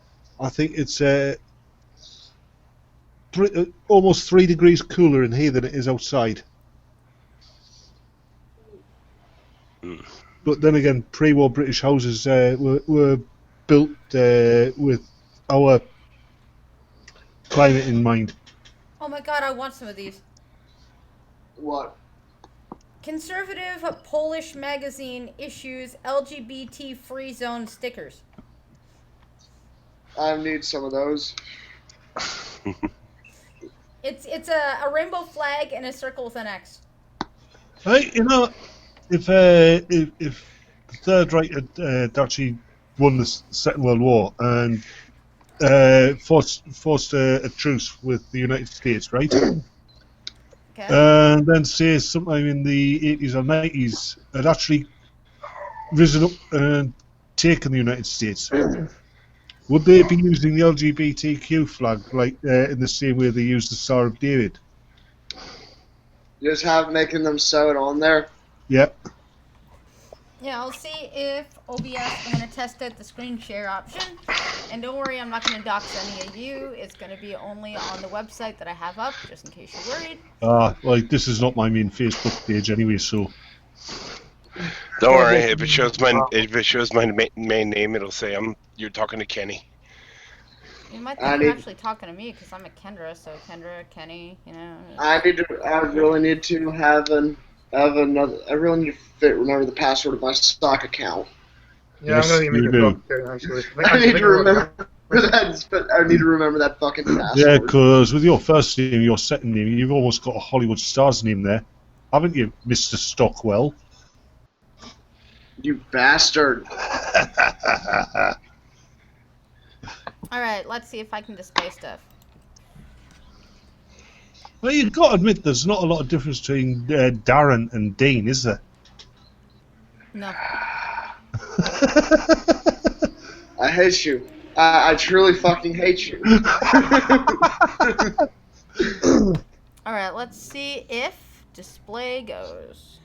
I think it's almost 3 degrees cooler in here than it is outside. But then again, pre-war British houses were built with our climate in mind. Oh my god, I want some of these. What? Conservative Polish magazine issues LGBT free zone stickers. I need some of those. It's a rainbow flag and a circle with an X. Hey, you know, if the Third Reich had actually won the Second World War and forced a truce with the United States, right? Okay. And then say sometime in the 80s or 90s had actually risen up and taken the United States, would they be using the LGBTQ flag like in the same way they used the Star of David? Just making them sew it on there. Yep. Yeah, I'll see if OBS, I'm going to test out the screen share option. And don't worry, I'm not going to dox any of you. It's going to be only on the website that I have up, just in case you're worried. Like, this is not my main Facebook page anyway, so... Don't worry, if it shows my main name, it'll say you're talking to Kenny. You might think you're actually talking to me, because I'm a Kendra, so Kendra, Kenny, you know. I really need to remember the password of my stock account. Yeah, Yes, I'm gonna you make do. a book, actually. I need to remember that. But I need to remember that fucking password. Yeah, because with your first name, your second name, you've almost got a Hollywood star's name there, haven't you, Mr. Stockwell? You bastard. Alright, let's see if I can display stuff. Well, you've got to admit there's not a lot of difference between Darren and Dean, is there? No. I hate you. I truly fucking hate you. Alright, let's see if display goes.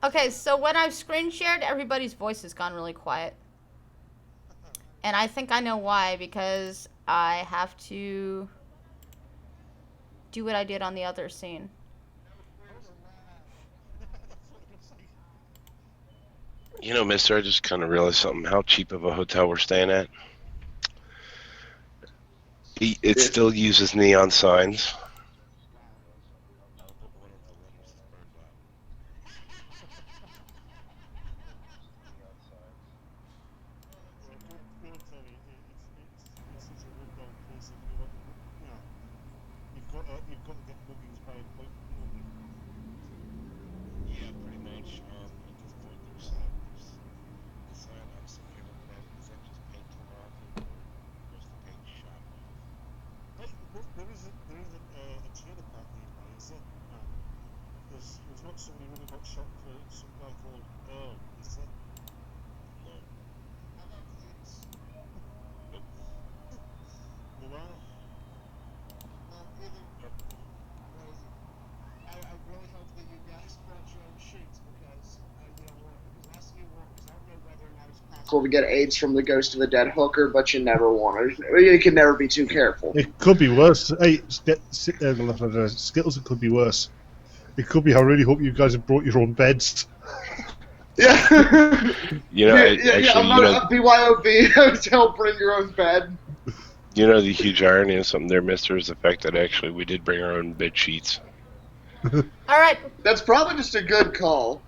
Okay, so when I've screen shared, everybody's voice has gone really quiet. And I think I know why, because I have to do what I did on the other scene. You know, mister, I just kind of realized something. How cheap of a hotel we're staying at. It still uses neon signs. You've got to get bookings by appointment. Yeah, pretty much. At this point, there's the sign I'm sitting here looking at. Is that just paint come off, or was the paint shot off? Hey, there isn't a trailer park nearby, is there? No. There's not somebody really got shot for some guy called Earl, is there? No. How about kids? Nope. There are. I really hope that you guys brought your own sheets because last thing you want is I don't know whether or not it's possible to get AIDS from the Ghost of the Dead hooker, but you never want to. You can never be too careful. It could be worse. Hey, Skittles, it could be worse. It could be, I really hope you guys have brought your own beds. Yeah. Actually, I'm not a BYOB hotel, bring your own bed. You know, the huge irony of something there, mister, is the fact that actually we did bring our own bed sheets. All right. That's probably just a good call.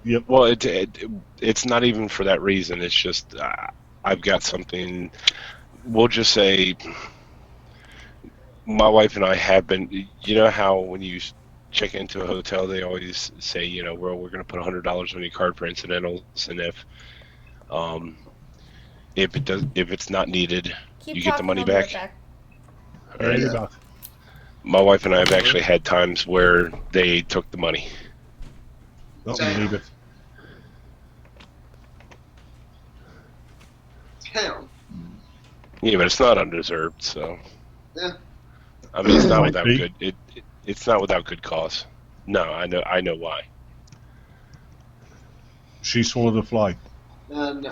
Yep. Well, it's not even for that reason. It's just I've got something. We'll just say my wife and I have been. You know how when you check into a hotel, they always say, we're going to put $100 on your card for incidentals, and if it's not needed, you get the money back. All right. Yeah. My wife and I have actually had times where they took the money. Not believe it. Damn. Yeah, but it's not undeserved, so. Yeah. I mean, it's not without good. It's not without good cause. No, I know why. She swallowed a fly. That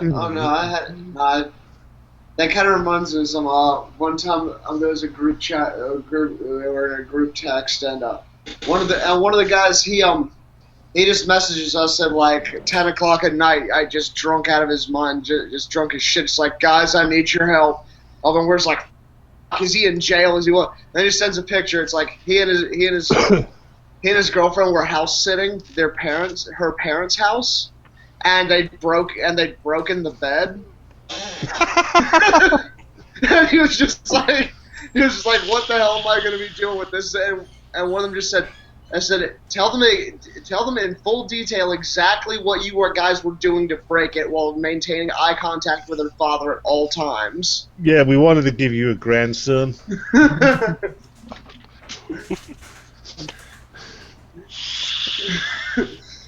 kind of reminds me of some. One time there was a group chat. We were in a group text, and one of the guys he just messages us at like 10 o'clock at night. I just drunk out of his mind, just drunk as shit. It's like, guys, I need your help. Then we're just like, is he in jail? Is he what? And then he sends a picture. It's like he and his girlfriend were house sitting her parents' house, and they'd broken the bed. And he was just like, what the hell am I going to be doing with this? And one of them just said, tell them in full detail exactly what you guys were doing to break it while maintaining eye contact with her father at all times. Yeah, we wanted to give you a grandson.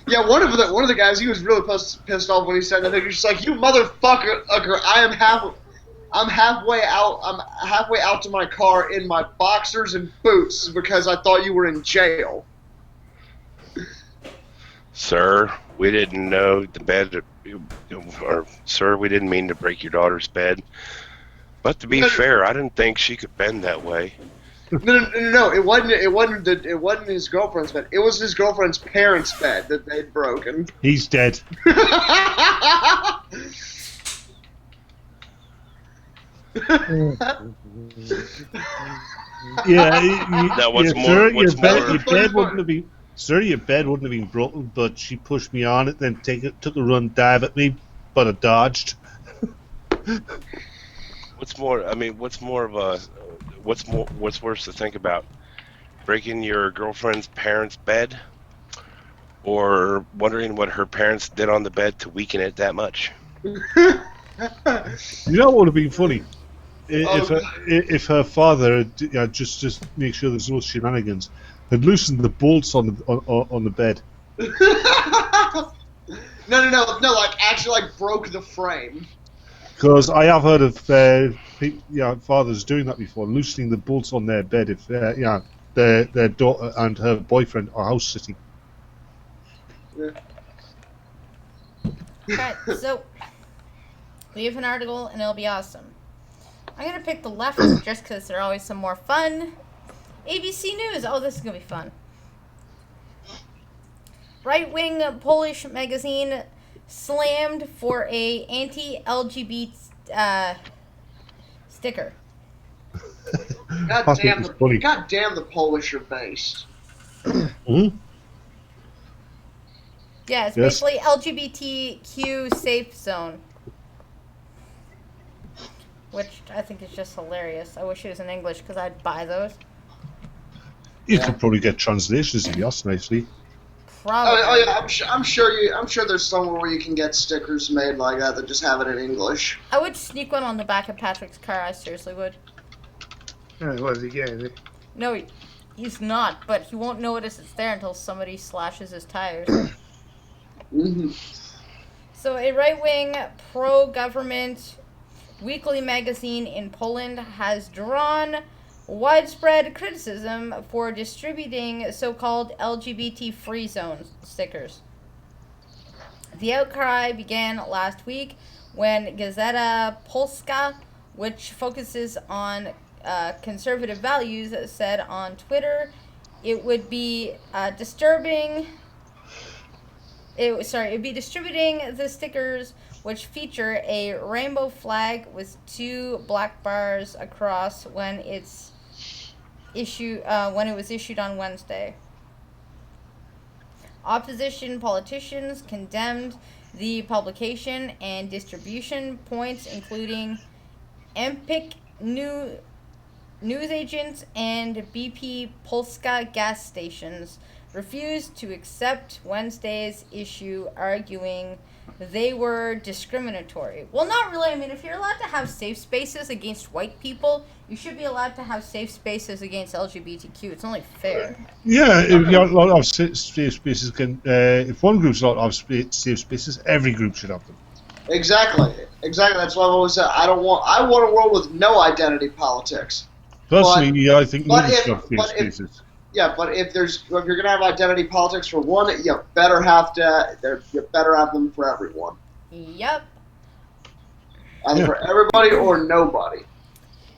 Yeah, one of the guys, he was really pissed off when he said that. He was just like, "You motherfucker! I'm halfway out to my car in my boxers and boots because I thought you were in jail." Sir, we didn't know the bed, or sir, we didn't mean to break your daughter's bed. But to be fair, I didn't think she could bend that way. No, it wasn't his girlfriend's bed. It was his girlfriend's parents' bed that they'd broken. He's dead. Your bed wouldn't have been broken, but she pushed me on it, then took a run dive at me, but I dodged. What's worse to think about? Breaking your girlfriend's parents' bed, or wondering what her parents did on the bed to weaken it that much? You know what would have been funny? If her father just make sure there's no shenanigans, had loosened the bolts on the bed. No, like actually like broke the frame. Because I have heard of fathers doing that before, loosening the bolts on their bed if their daughter and her boyfriend are house sitting. Yeah. Alright, so we have an article and it'll be awesome. I'm gonna pick the left just because they're always some more fun. ABC News. Oh, this is gonna be fun. Right-wing Polish magazine slammed for a anti-LGBT sticker. God damn the Polish are based. Mm-hmm. Yeah, it's basically LGBTQ safe zone. Which I think is just hilarious. I wish it was in English because I'd buy those. You could probably get translations if you ask nicely. Probably. Oh yeah, I'm sure there's somewhere where you can get stickers made like that just have it in English. I would sneak one on the back of Patrick's car. I seriously would. What is he getting? No, he's not. But he won't notice it's there until somebody slashes his tires. Mm-hmm. So a right-wing, pro-government weekly magazine in Poland has drawn widespread criticism for distributing so-called LGBT free zone stickers. The outcry began last week when Gazeta Polska, which focuses on conservative values, said on Twitter it would be distributing the stickers which feature a rainbow flag with 2 black bars across when it was issued on Wednesday. Opposition politicians condemned the publication and distribution points, including Empik newsagents and BP Polska gas stations, refused to accept Wednesday's issue, arguing they were discriminatory. Well, not really. I mean, if you're allowed to have safe spaces against white people, you should be allowed to have safe spaces against LGBTQ. It's only fair. Yeah, if you have a lot of safe spaces, if one group's not have safe spaces, every group should have them. Exactly. That's why I've always said I want a world with no identity politics. Personally, I think nobody should have safe spaces. Yeah, but if you're gonna have identity politics for one, you better have them for everyone. Yep. Either for everybody or nobody.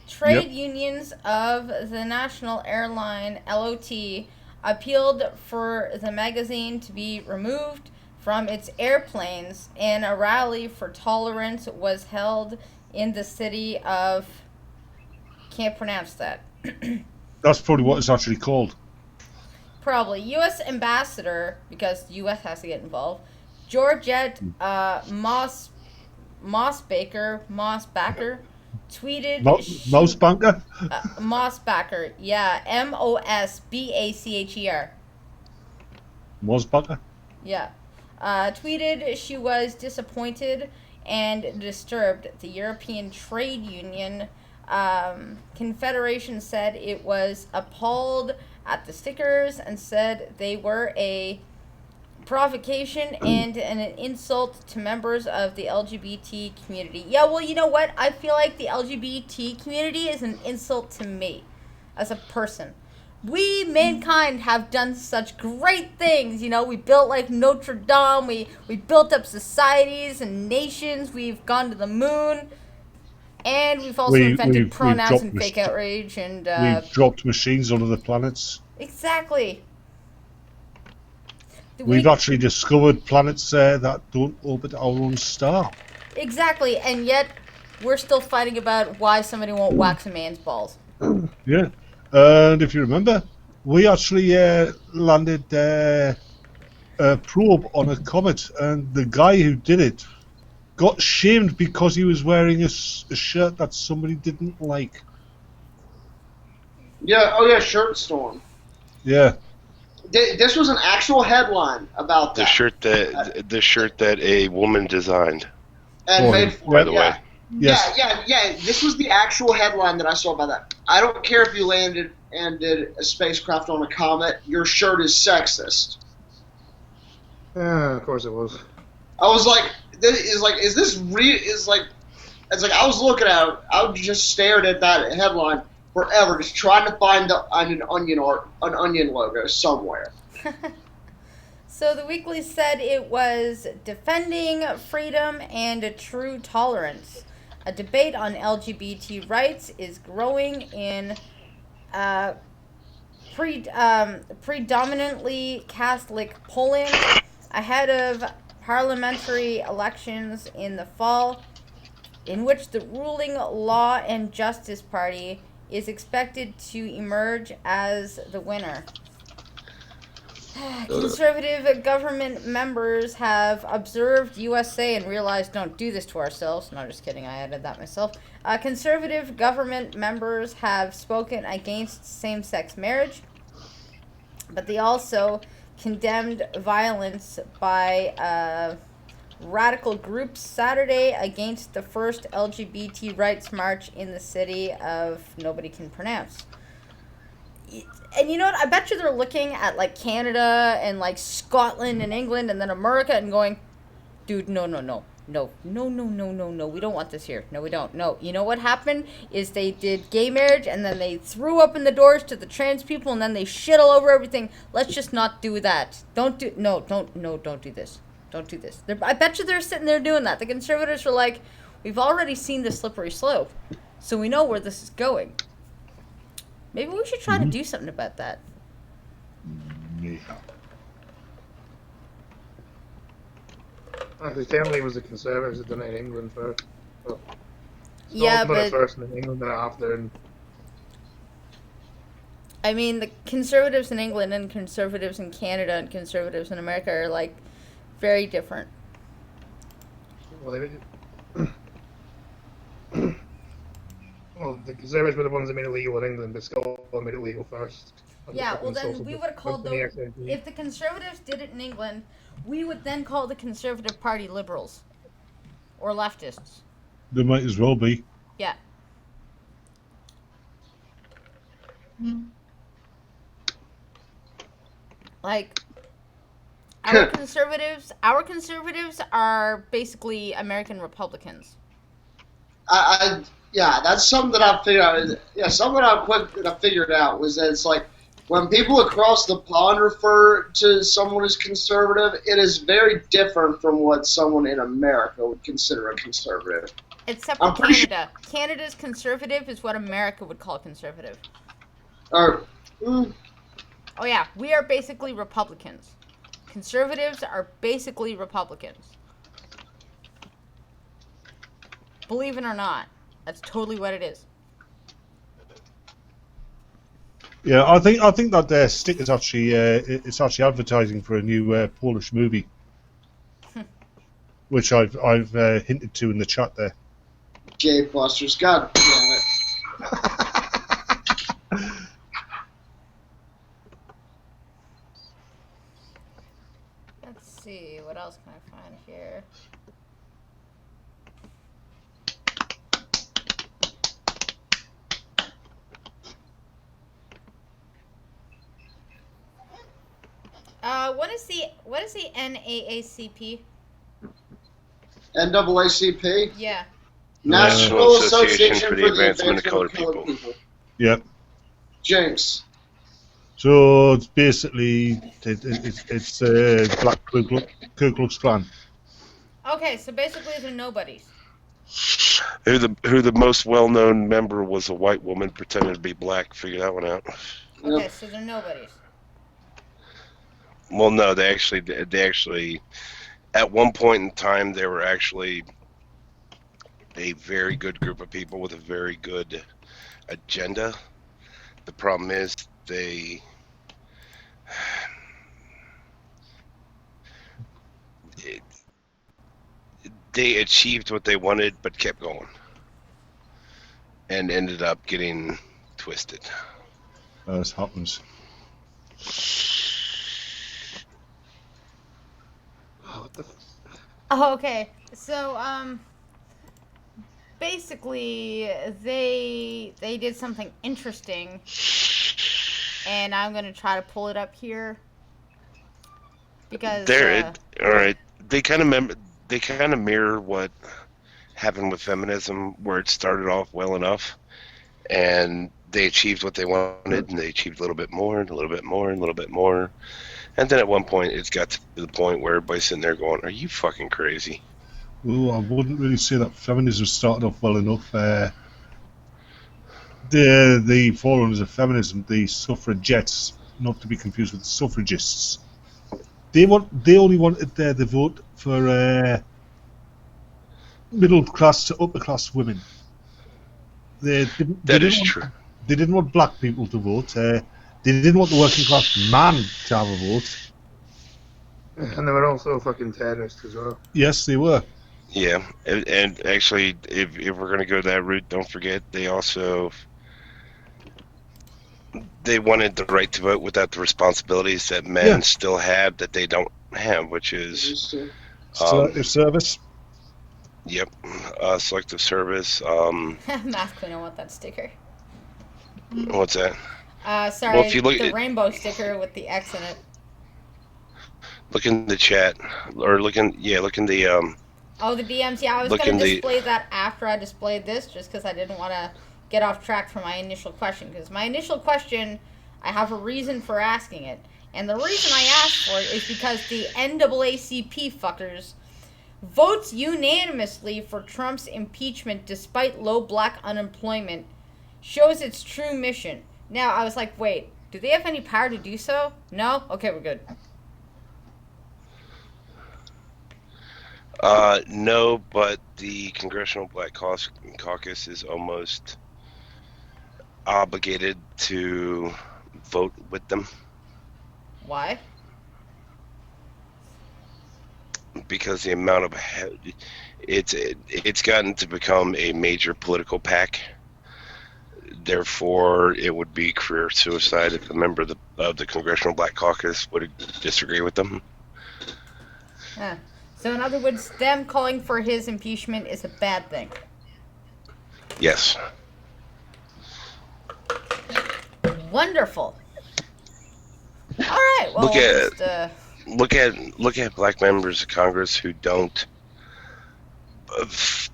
Trade unions of the national airline LOT appealed for the magazine to be removed from its airplanes, and a rally for tolerance was held in the city of... Can't pronounce that. That's probably what it's actually called. Probably. U.S. Ambassador, because the U.S. has to get involved, Georgette Mossbacker tweeted... Mossbacker? Mossbacker, yeah. Mosbacher. Mossbacker? Yeah. Tweeted she was disappointed and disturbed. The European Trade Union Confederation said it was appalled at the stickers and said they were a provocation and an insult to members of the LGBT community. Yeah, well, you know what? I feel like the LGBT community is an insult to me as a person. We, mankind, have done such great things. You know, we built like Notre Dame. We built up societies and nations. We've gone to the moon. And we've also invented pronouns and fake outrage. And we've dropped machines on other planets. Exactly. We've actually discovered planets that don't orbit our own star. Exactly, and yet we're still fighting about why somebody won't wax a man's balls. Yeah, and if you remember, we actually landed a probe on a comet, and the guy who did it got shamed because he was wearing a shirt that somebody didn't like. Yeah, oh yeah, Shirt Storm. Yeah. This was an actual headline about that. The shirt that a woman designed. And made for by the way. Yes. Yeah. This was the actual headline that I saw about that. I don't care if you landed and did a spacecraft on a comet. Your shirt is sexist. Of course it was. I was like, is this real? Is like, it's like I was looking at it. I just stared at that headline forever, just trying to find an onion logo somewhere. So the Weekly said it was defending freedom and true tolerance. A debate on LGBT rights is growing in predominantly Catholic Poland ahead of parliamentary elections in the fall, in which the ruling Law and Justice Party is expected to emerge as the winner. Conservative government members have observed USA and realized don't do this to ourselves. No, just kidding. I added that myself. Conservative government members have spoken against same-sex marriage, but they also condemned violence by radical groups Saturday against the first LGBT rights march in the city of nobody can pronounce. And you know what? I bet you they're looking at like Canada and like Scotland and England and then America and going, dude, no. We don't want this here. No, we don't. No. You know what happened is they did gay marriage and then they threw open the doors to the trans people and then they shit all over everything. Let's just not do that. Don't do this. Don't do this. I bet you they're sitting there doing that. The conservatives are like, we've already seen the slippery slope, so we know where this is going. Maybe we should try to do something about that. Yeah. Actually, technically it was the Conservatives that done it in England first. So, Yeah, but but first in England and after. And I mean, the conservatives in England and conservatives in Canada and conservatives in America are like very different. well, well, the Conservatives were the ones that made it legal in England, but Scotland made it legal first. Yeah, well then we would have called them, SNP. if the conservatives did it in England, we would then call the Conservative Party liberals. Or leftists. They might as well be. Yeah. Like, our conservatives are basically American Republicans. Yeah, that's something that I figured out. Yeah, something I figured out was that it's like when people across the pond refer to someone as conservative, it is very different from what someone in America would consider a conservative. Except for Canada. Canada's conservative is what America would call conservative. Oh yeah, we are basically Republicans. Conservatives are basically Republicans. Believe it or not, that's totally what it is. Yeah, I think that stick is actually it's actually advertising for a new Polish movie, which I've hinted to in the chat there. Gay busters, god damn it! Let's see, what else can I find here? What is the NAACP? NAACP? Yeah. National Association for the Advancement of Colored People. Yep. Jinx. So it's basically it's Black Ku Klux Klan. Okay, so basically they're nobodies. Who the most well-known member was a white woman pretending to be black. Figure that one out. Okay, so they're nobodies. Well, no, they actually, at one point in time, they were actually a very good group of people with a very good agenda. The problem is they achieved what they wanted, but kept going, and ended up getting twisted. This happens. Oh, okay. So, basically, they did something interesting, and I'm gonna try to pull it up here because all right. They kind of mirror what happened with feminism, where it started off well enough, and they achieved what they wanted, and they achieved a little bit more, and a little bit more, and a little bit more. And then at one point, it's got to the point where everybody's sitting there going, are you fucking crazy? Well, I wouldn't really say that feminism started off well enough. The forerunners of feminism, the suffragettes, not to be confused with the suffragists, they only wanted the vote for middle class to upper class women. That is true. They didn't want black people to vote. They didn't want the working class man to have a vote. And they were also fucking terrorists as well. Yes, they were. Yeah, and actually, if we're going to go that route, don't forget they wanted the right to vote without the responsibilities that men still have that they don't have, which is selective service. Yep, selective service. Math Queen, I want that sticker. What's that? Sorry, well, if you look the rainbow sticker with the X in it. Look in the chat, or look in the Oh, the DMs. Yeah, I was going to display that after I displayed this, just because I didn't want to get off track from my initial question. Because my initial question, I have a reason for asking it, and the reason I asked for it is because the NAACP fuckers votes unanimously for Trump's impeachment despite low black unemployment, shows its true mission. Now, I was like, wait, do they have any power to do so? No? Okay, we're good. No, but the Congressional Black Caucus is almost obligated to vote with them. Why? Because the amount of it's gotten to become a major political PAC. Therefore, it would be career suicide if a member of the Congressional Black Caucus would disagree with them. Huh. So, in other words, them calling for his impeachment is a bad thing. Yes. Wonderful. All right. Well, look at black members of Congress who don't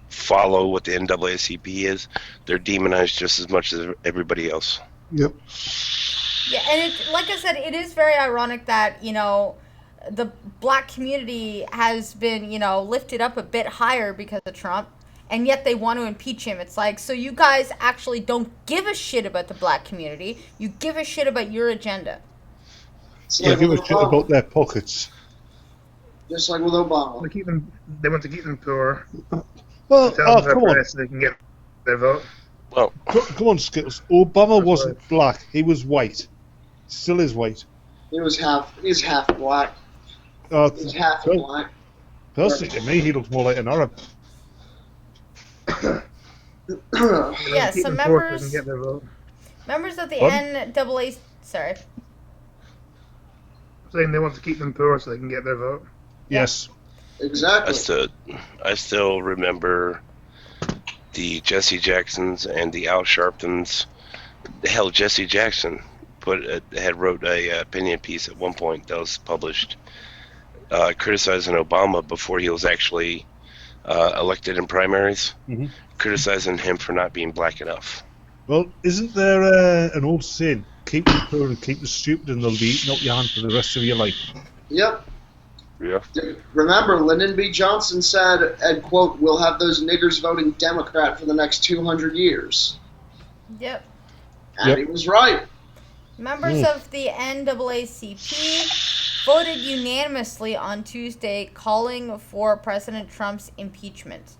follow what the NAACP is. They're demonized just as much as everybody else. Yep. Yeah, and like I said, it is very ironic that, the black community has been, lifted up a bit higher because of Trump, and yet they want to impeach him. It's like, so you guys actually don't give a shit about the black community. You give a shit about your agenda. They give a shit about their pockets. Just like with Obama. They want to keep them poor. Well, come on. So they can get their vote. Well, come on, Skittles. Obama wasn't black. He was white. Still is white. He's half black. He's half black. Personally, to me, he looks more like an Arab. Yeah, some members of the NAACP. Sorry. Saying they want to keep them poor so they can get their vote. Yes. Exactly. I still remember the Jesse Jacksons and the Al Sharptons. Hell, Jesse Jackson had wrote a opinion piece at one point that was published criticizing Obama before he was actually elected in primaries, criticizing him for not being black enough. Well, isn't there an old saying, keep the poor and keep the stupid and they'll be eating up your hand for the rest of your life? Yep. Yeah. Remember, Lyndon B. Johnson said, and quote, we'll have those niggers voting Democrat for the next 200 years. Yep. And he was right. Members of the NAACP voted unanimously on Tuesday calling for President Trump's impeachment.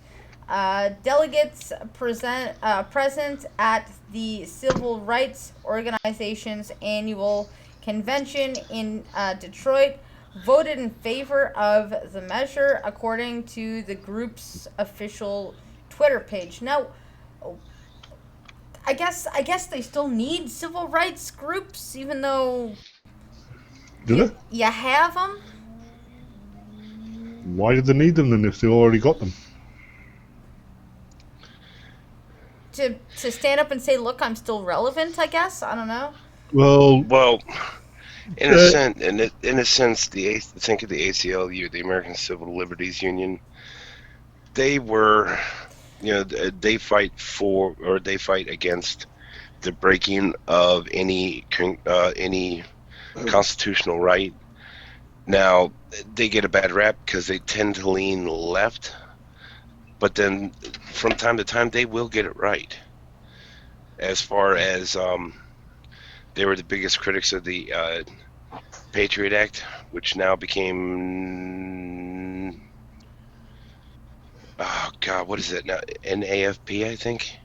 Delegates present at the Civil Rights Organization's annual convention in Detroit voted in favor of the measure, according to the group's official Twitter page. Now, I guess they still need civil rights groups, even though you have them. Why did they need them then if they already got them? To stand up and say, "Look, I'm still relevant." I guess I don't know. Well, in a sense, think of the ACLU, the American Civil Liberties Union. They were they fight against the breaking of any constitutional right. Now, they get a bad rap because they tend to lean left, but then from time to time they will get it right. As far as they were the biggest critics of the Patriot Act, which now became what is it now? NAFP, I think.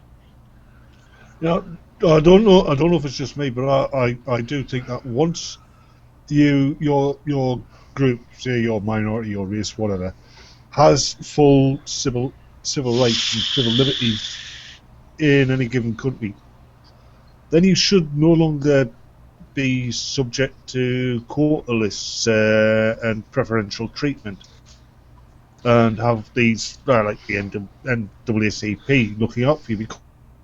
Yeah, I don't know if it's just me, but I do think that once your group, say your minority, your race, whatever, has full civil rights and civil liberties in any given country, then you should no longer be subject to quota lists and preferential treatment, and have these like the NAACP looking out for you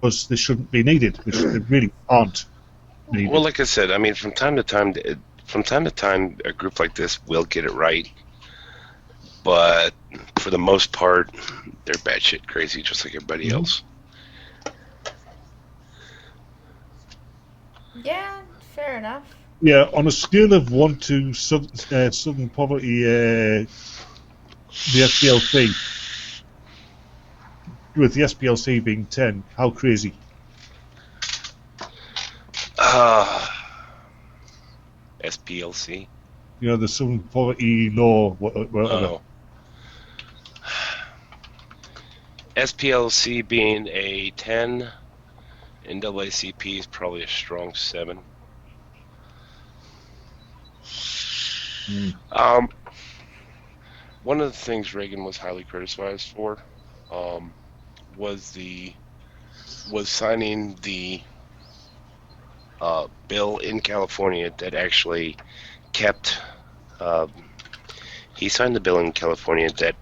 because they shouldn't be needed, which they really aren't needed. Well, like I said, I mean, from time to time, a group like this will get it right, but for the most part, they're batshit crazy, just like everybody else. Yeah, fair enough. Yeah, on a scale of 1 to Southern poverty, the SPLC, with the SPLC being 10, how crazy? SPLC? The Southern Poverty Law, whatever. Oh. SPLC being a 10, NAACP is probably a strong 7. One of the things Reagan was highly criticized for was signing the bill in California that actually kept. He signed the bill in California that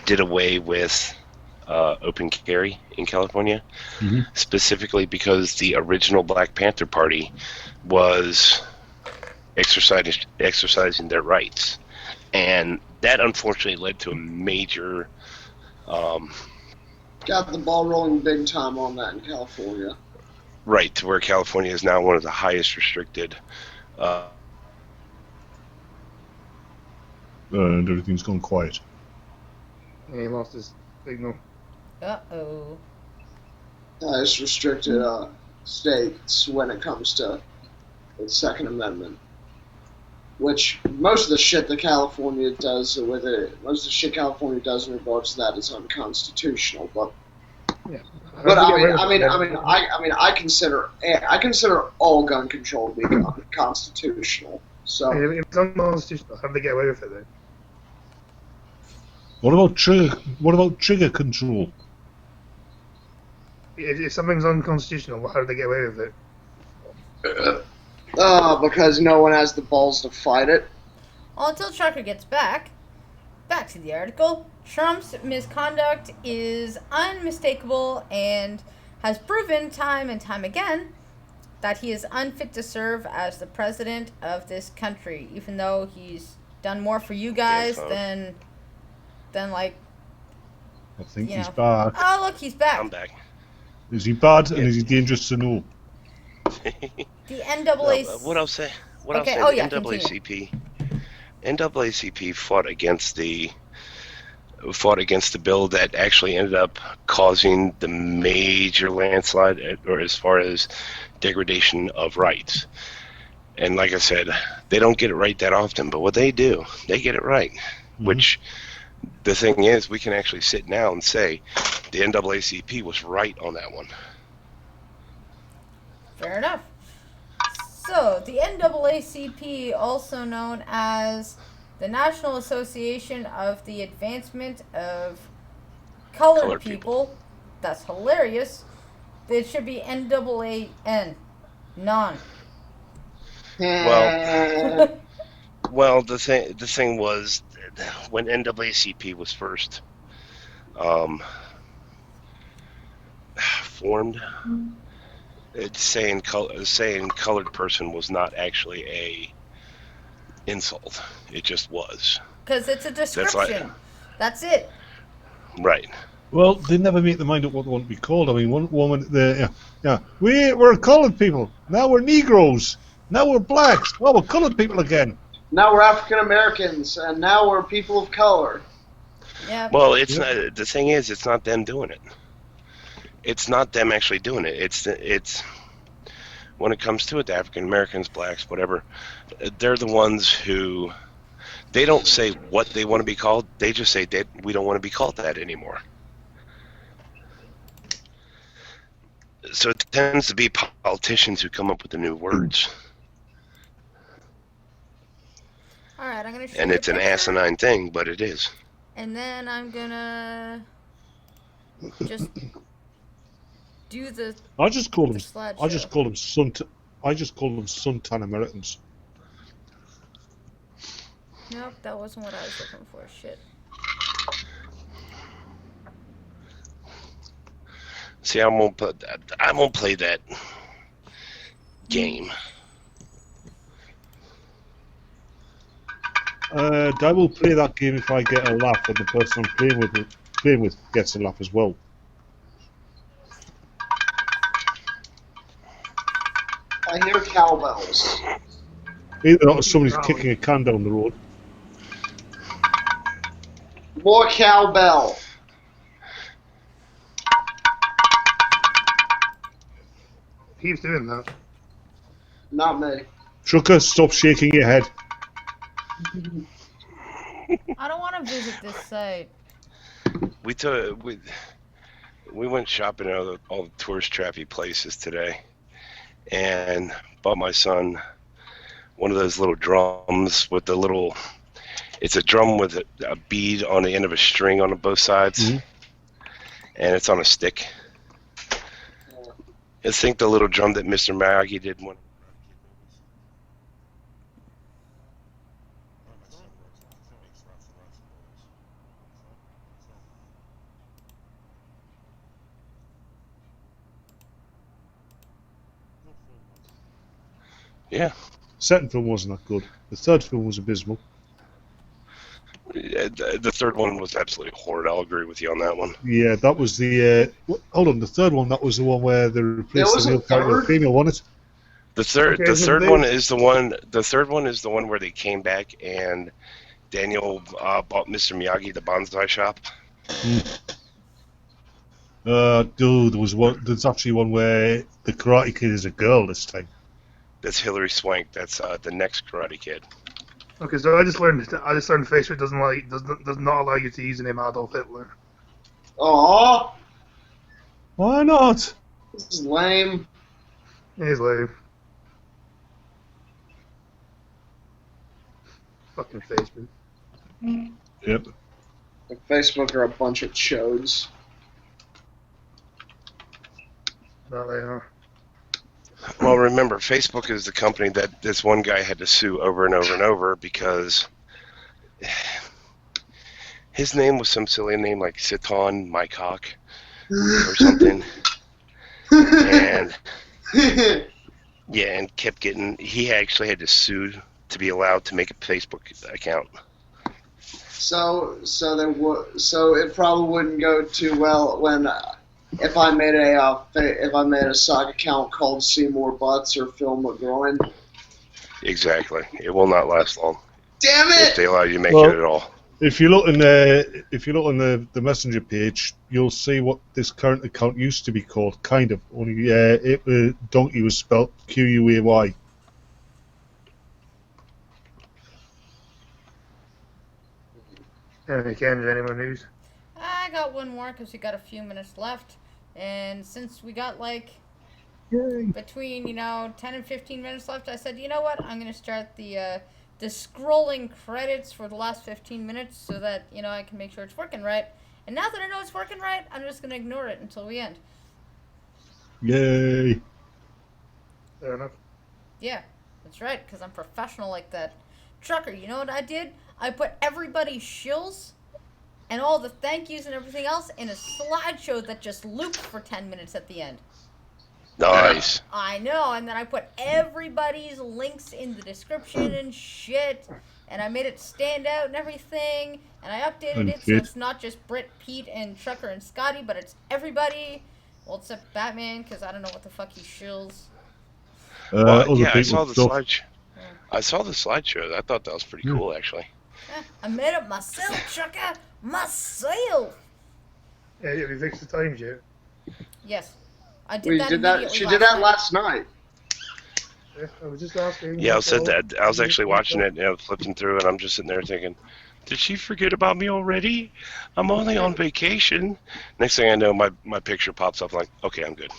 did away with open carry in California, specifically because the original Black Panther Party was exercising their rights, and that unfortunately led to a major. Got the ball rolling big time on that in California. Right, to where California is now one of the highest restricted. And everything's gone quiet. Yeah, he lost his signal. Uh-oh. Highest restricted states when it comes to the Second Amendment. Which most of the shit that California does with it, most of the shit California does in regards to that is unconstitutional. But I consider all gun control to be unconstitutional. So if it's unconstitutional, how do they get away with it then? What about trigger control? If something's unconstitutional, how do they get away with it? Because no one has the balls to fight it. Well, until Trucker gets back to the article, Trump's misconduct is unmistakable and has proven time and time again that he is unfit to serve as the president of this country, even though he's done more for you guys than like. I think he's bad. Oh, look, he's back. I'm back. Is he bad and is he dangerous to know? The NAACP. No, what I'll say. NAACP fought against the bill that actually ended up causing the major landslide, or as far as degradation of rights. And like I said, they don't get it right that often, but what they do, they get it right. Which the thing is, we can actually sit now and say the NAACP was right on that one. Fair enough. So, the NAACP, also known as the National Association of the Advancement of Colored People. That's hilarious. It should be NAAN. Non. Well, the thing was, when NAACP was first formed, saying colored person was not actually a insult. It just was. Because it's a description. That's it. Right. Well, they never make their mind up what they want to be called. I mean, one woman, we're coloured people. Now we're Negroes. Now we're blacks. Oh, we're coloured people again. Now we're African Americans, and now we're people of color. Yeah. Well, it's not. The thing is, it's not them doing it. It's not them actually doing it. It's when it comes to it, the African Americans, blacks, whatever, they're the ones who they don't say what they want to be called. They just say that we don't want to be called that anymore. So it tends to be politicians who come up with the new words. All right, I'm gonna show And you it's a an picture, asinine thing, but it is. and then I'm gonna just do the. I just call them. slideshow. I just call them suntan Americans. Nope, that wasn't what I was looking for. Shit. See, I won't play that game. I will play that game if I get a laugh, and the person I'm playing with gets a laugh as well. I hear cowbells. Either that or somebody's kicking a can down the road. More cowbell. Keeps doing that. Not me. Trucker, stop shaking your head. I don't want to visit this site. We went shopping at all the tourist trappy places today, and bought my son one of those little drums with the little. It's a drum with a bead on the end of a string on both sides, and it's on a stick. I think the little drum that Mr. Miyagi did one. Yeah. Second film wasn't that good. The third film was abysmal. The third one was absolutely horrid. I'll agree with you on that one. Yeah, that was the. Hold on, the third one. That was the one where they replaced the male character with female, wasn't it? The third one is the one. The third one is the one where they came back and Daniel bought Mr. Miyagi the bonsai shop. Dude, there was one. There's actually one where the Karate Kid is a girl this time. That's Hilary Swank. That's the next Karate Kid. Okay, so I just learned Facebook does not allow you to use the name Adolf Hitler. Aww. Why not? This is lame. He's lame. Fucking Facebook. Yep. Like Facebook are a bunch of chodes. No, they are. Well, remember, Facebook is the company that this one guy had to sue over and over and over because his name was some silly name like Siton My Cock or something. And yeah, and kept getting. He actually had to sue to be allowed to make a Facebook account. So it probably wouldn't go too well when if I made a sock account called Seymour Butts or Phil McGroin. Exactly, it will not last long. Damn it! If they allow you to make it at all. If you look on the Messenger page, you'll see what this current account used to be called. Kind of, only donkey was spelled Quay. Any Canada, any more news? I got one more because we got a few minutes left. And since we got like between 10 and 15 minutes left, I said, you know what? I'm gonna start the scrolling credits for the last 15 minutes so that I can make sure it's working right. And now that I know it's working right, I'm just gonna ignore it until we end. Yay! Fair enough. Yeah, that's right. Because I'm professional like that. Trucker, you know what I did? I put everybody's shills and all the thank yous and everything else in a slideshow that just looped for 10 minutes at the end. Nice. I know, and then I put everybody's links in the description and shit, and I made it stand out and everything, and I updated And it so fit. it's not just Brit, Pete, and Trucker and Scotty, but it's everybody. Well, except Batman, because I don't know what the fuck he shills. Other yeah, I people's saw the stuff. slideshow. I saw the slideshow. I thought that was pretty cool, actually. I made it myself, Trucker, myself. Yeah, have you fixed the times yet? Yes, I did We that did that. immediately. She did that last night. Yeah, I was just asking. Yeah, I said that. I was actually watching it, and I was flipping through, and I'm just sitting there thinking, did she forget about me already? I'm only on vacation. Next thing I know, my picture pops up like, okay, I'm good.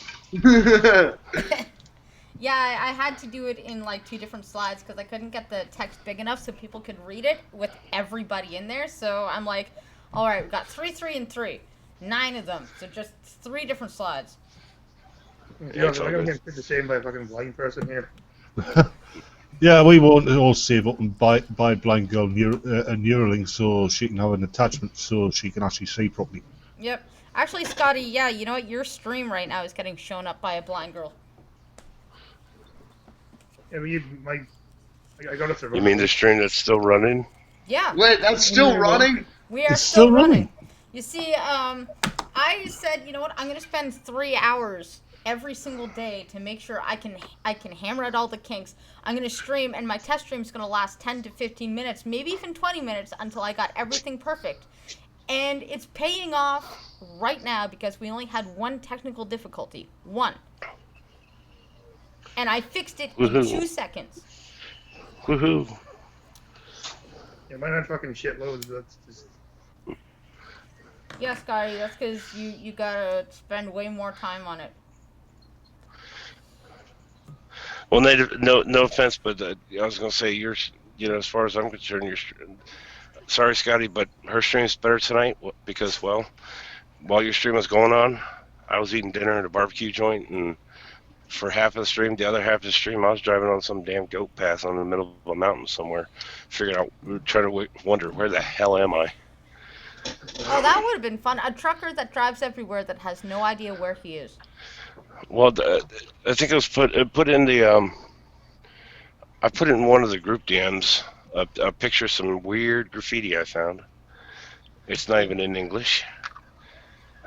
Yeah, I had to do it in like 2 different slides because I couldn't get the text big enough so people could read it with everybody in there. So I'm like, all right, we've got 3, 3, and 3. 9 of them. So just 3 different slides. Yeah, I'm gonna get the same by a fucking blind person here. Yeah, we want to all save up and buy Blind Girl a Neuralink so she can have an attachment so she can actually see properly. Yep. Actually, Scotty, yeah, you know what? Your stream right now is getting shown up by a blind girl. Yeah, but I got it to run. You mean the stream that's still running? Yeah. Wait, that's still running? We are It's still still running. running. You see, I said, you know what? I'm gonna spend 3 hours every single day to make sure I can hammer out all the kinks. I'm gonna stream, and my test stream is gonna last 10 to 15 minutes, maybe even 20 minutes, until I got everything perfect. And it's paying off right now because we only had 1 technical difficulty. 1. And I fixed it in 2 seconds. Woohoo! Yeah, mine had fucking shitloads. That's just. Yeah, Scotty, that's because you gotta spend way more time on it. Well, no offense, but I was gonna say as far as I'm concerned, sorry, Scotty, but her stream's better tonight because, well, while your stream was going on, I was eating dinner at a barbecue joint, and for half of the stream, the other half of the stream, I was driving on some damn goat path on the middle of a mountain somewhere, trying to wonder where the hell am I. Oh, that would have been fun. A trucker that drives everywhere that has no idea where he is. Well, I think it was put in the I put it in one of the group DMs a picture of some weird graffiti I found. It's not even in English.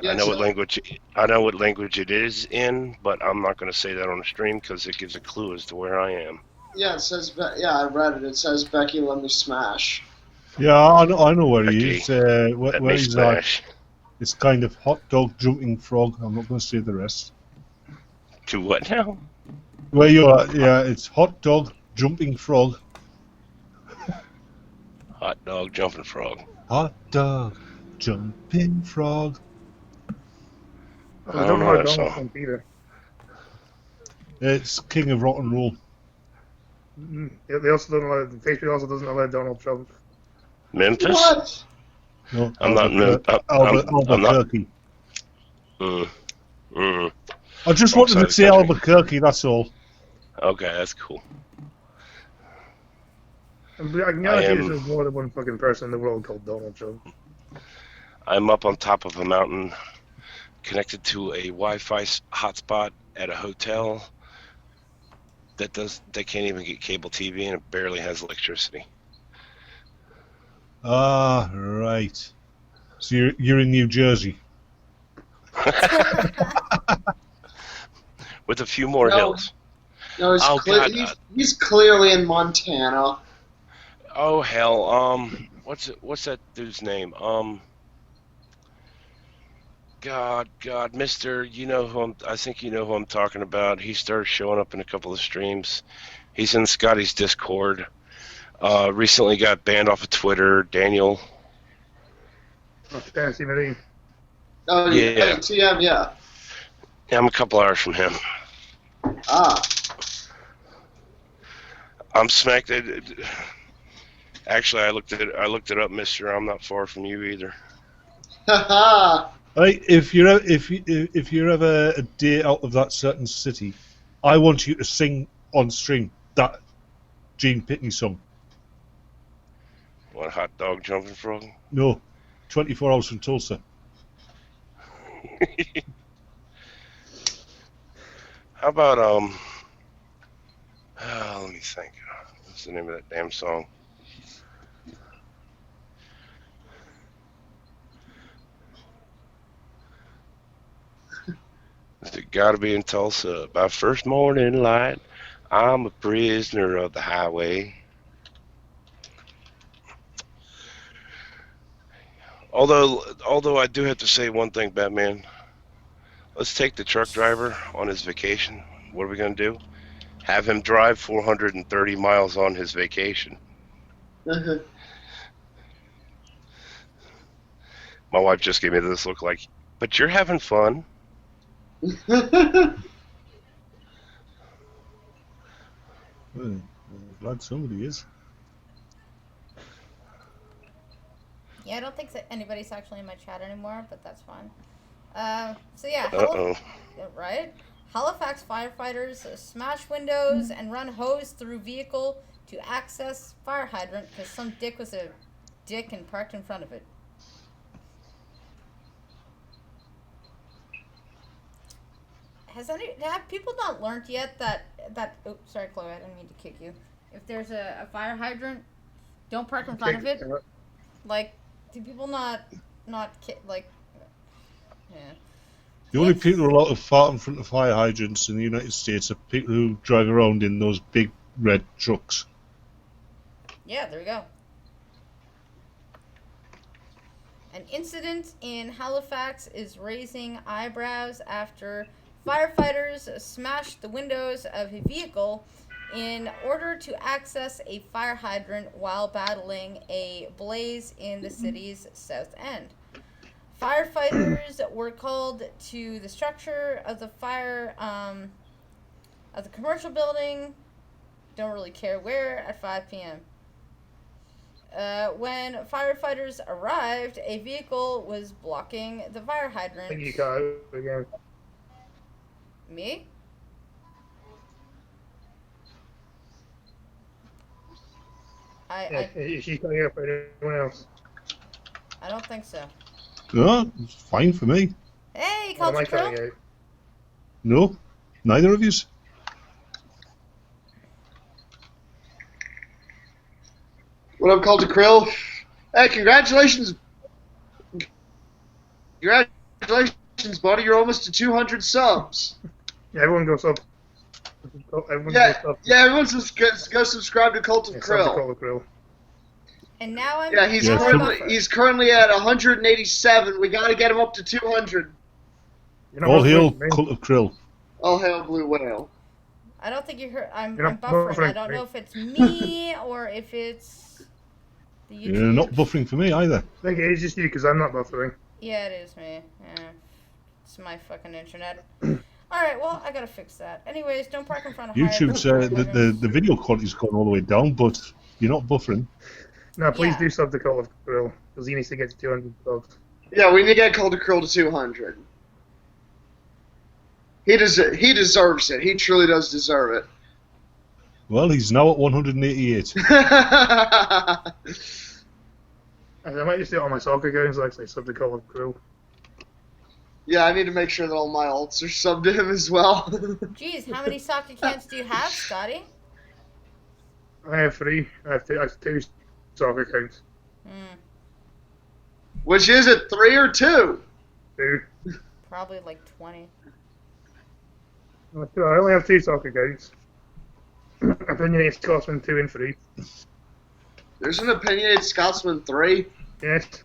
Yeah, I know what language it is in, but I'm not going to say that on the stream because it gives a clue as to where I am. Yeah, it says. Yeah, I read it. It says, "Becky, let me smash." Yeah, I know where he Okay. is. Let Where me he's at. smash. It's kind of hot dog jumping frog. I'm not going to say the rest. To what now? Where you are? Yeah, it's hot dog jumping frog. Hot dog jumping frog. Hot dog jumping frog. I don't know how that Donald song. Trump either. It's king of rock and roll. Yeah, they also don't allow. Facebook also doesn't allow Donald Trump. Memphis? What? No, I'm not. Albuquerque. Mm. I just Wrong wanted side to of say the country. Albuquerque. That's all. Okay, that's cool. I can guarantee there's more than one fucking person in the world called Donald Trump. I'm up on top of a mountain, connected to a Wi-Fi hotspot at a hotel that can't even get cable TV, and it barely has electricity. Ah, right. So you're in New Jersey. With a few more hills. No, he's clearly in Montana. Oh hell. What's that dude's name? God, Mister, I think you know who I'm talking about. He started showing up in a couple of streams. He's in Scotty's Discord. Recently got banned off of Twitter. Daniel. Oh, Fantasy Marine. Oh Yeah. TM, yeah. Yeah, I'm a couple hours from him. Ah. I'm smacked. Actually, I looked it up, Mister. I'm not far from you either. Haha. Right, if you're ever a day out of that certain city, I want you to sing on stream that Gene Pitney song. What, hot dog jumping frog? No, 24 Hours from Tulsa. How about let me think. What's the name of that damn song? Gotta be in Tulsa by first morning light. I'm a prisoner of the highway. Although I do have to say one thing, Batman. Let's take the truck driver on his vacation. What are we gonna do? Have him drive 430 miles on his vacation. My wife just gave me this look like, but you're having fun. Well, I'm glad somebody is. Yeah, I don't think that anybody's actually in my chat anymore, but that's fine. So yeah, right? Halifax firefighters smash windows and run hose through vehicle to access fire hydrant because some dick was a dick and parked in front of it. Have people not learned yet that oops, sorry Chloe, I didn't mean to kick you. If there's a fire hydrant, don't park in front of it. Like, do people not like? Yeah. The only people who are allowed to fart in front of fire hydrants in the United States are people who drive around in those big red trucks. Yeah, there we go. An incident in Halifax is raising eyebrows after firefighters smashed the windows of a vehicle in order to access a fire hydrant while battling a blaze in the city's south end. Firefighters were called to the structure of the fire of the commercial building. Don't really care where at 5 p.m. When firefighters arrived, a vehicle was blocking the fire hydrant. I think you got it again. Me? Is she coming up for anyone else? I don't think so. No, it's fine for me. Hey, Am I Culture coming Krill. out? No, neither of yous. What up, Culture Krill? Hey, congratulations. Congratulations, buddy. You're almost to 200 subs. Yeah, everyone goes up. Everyone Yeah, goes up. yeah, everyone go subscribe to Cult of Yeah, Krill. Cult of Krill. And now I'm. Yeah, he's now I'm currently buffer. he's currently at 187. We got to get him up to 200. You're not All hail buffering me. Cult of Krill. All hail Blue Whale. I don't think you heard. I'm You're not buffering. I buffering, don't know right? if it's me or if it's the YouTube. You're not buffering for me either. I think it is just you because I'm not buffering. Yeah, it is me. Yeah. It's my fucking internet. Alright, well, I gotta fix that. Anyways, don't park in front of YouTube's the video quality's gone all the way down, but you're not buffering. No, please Yeah. do sub to Cult of Krill because he needs to get to 200 subs. Yeah, we need to get Cult of Krill to 200. He deserves it. He truly does deserve it. Well, he's now at 188. I might just do it on my soccer accounts actually, sub to Cult of Krill. Yeah, I need to make sure that all my alts are subbed to him as well. Jeez, how many soccer cans do you have, Scotty? I have 3. I have two soccer accounts. Which is it, 3 or 2? 2. Probably like 20. I only have 2 soccer accounts. Opinionated Scotsman 2 and 3. There's an opinionated Scotsman 3. Yes.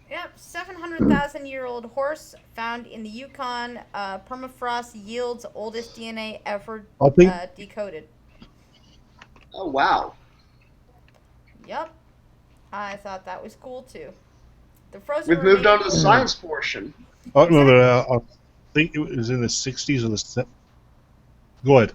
Yep, 700,000-year-old horse found in the Yukon. Permafrost yields oldest DNA ever I think decoded. Oh, wow. Yep. I thought that was cool too. The frozen We've moved on to remains- the science portion. I think it was in the 60s or the 70s. Go ahead.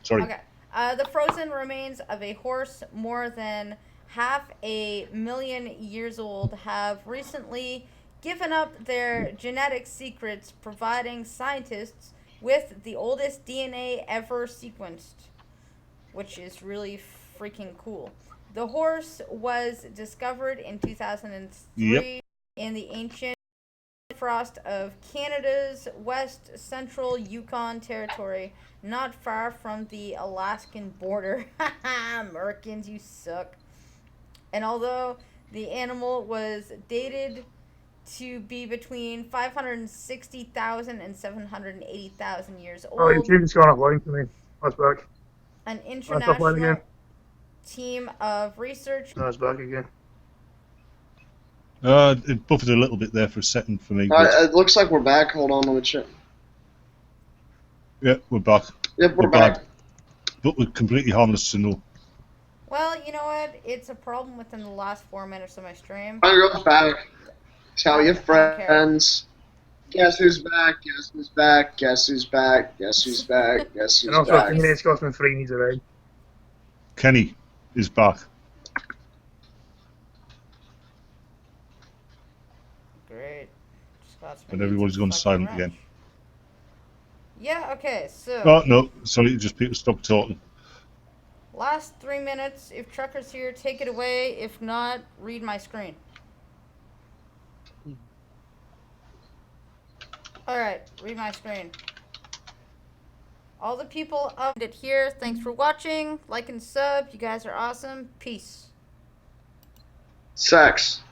Sorry. Okay. The frozen remains of a horse more than 500,000 years old have recently given up their genetic secrets, providing scientists with the oldest DNA ever sequenced, which is really freaking cool. The horse was discovered in 2003 in the ancient frost of Canada's west central Yukon territory, not far from the Alaskan border. Americans, you suck. And although the animal was dated to be between 560,000 and 780,000 years old. Oh, your team's gone offline to me. That's back. An That's offline international again. team of research. No, it's back again. It buffered a little bit there for a second for me. It looks like we're back. Hold on, let me check. Yeah, we're back. Yep, we're back. But we're completely harmless to know. Well, you know what? It's a problem within the last 4 minutes of my stream. I'm back. Tell your friends. Guess who's back? Guess who's back? Guess who's back? Guess who's back? Guess who's And also, back? Teammate Scotsman 3 needs a ride. Kenny is back. Great. Scotsman And everybody's gone silent again. Yeah, okay, so. Oh, no. Sorry, just people stop talking. Last 3 minutes. If Trucker's here, take it away. If not, read my screen. Alright, read my screen. All the people up it here, thanks for watching. Like and sub. You guys are awesome. Peace. Sex.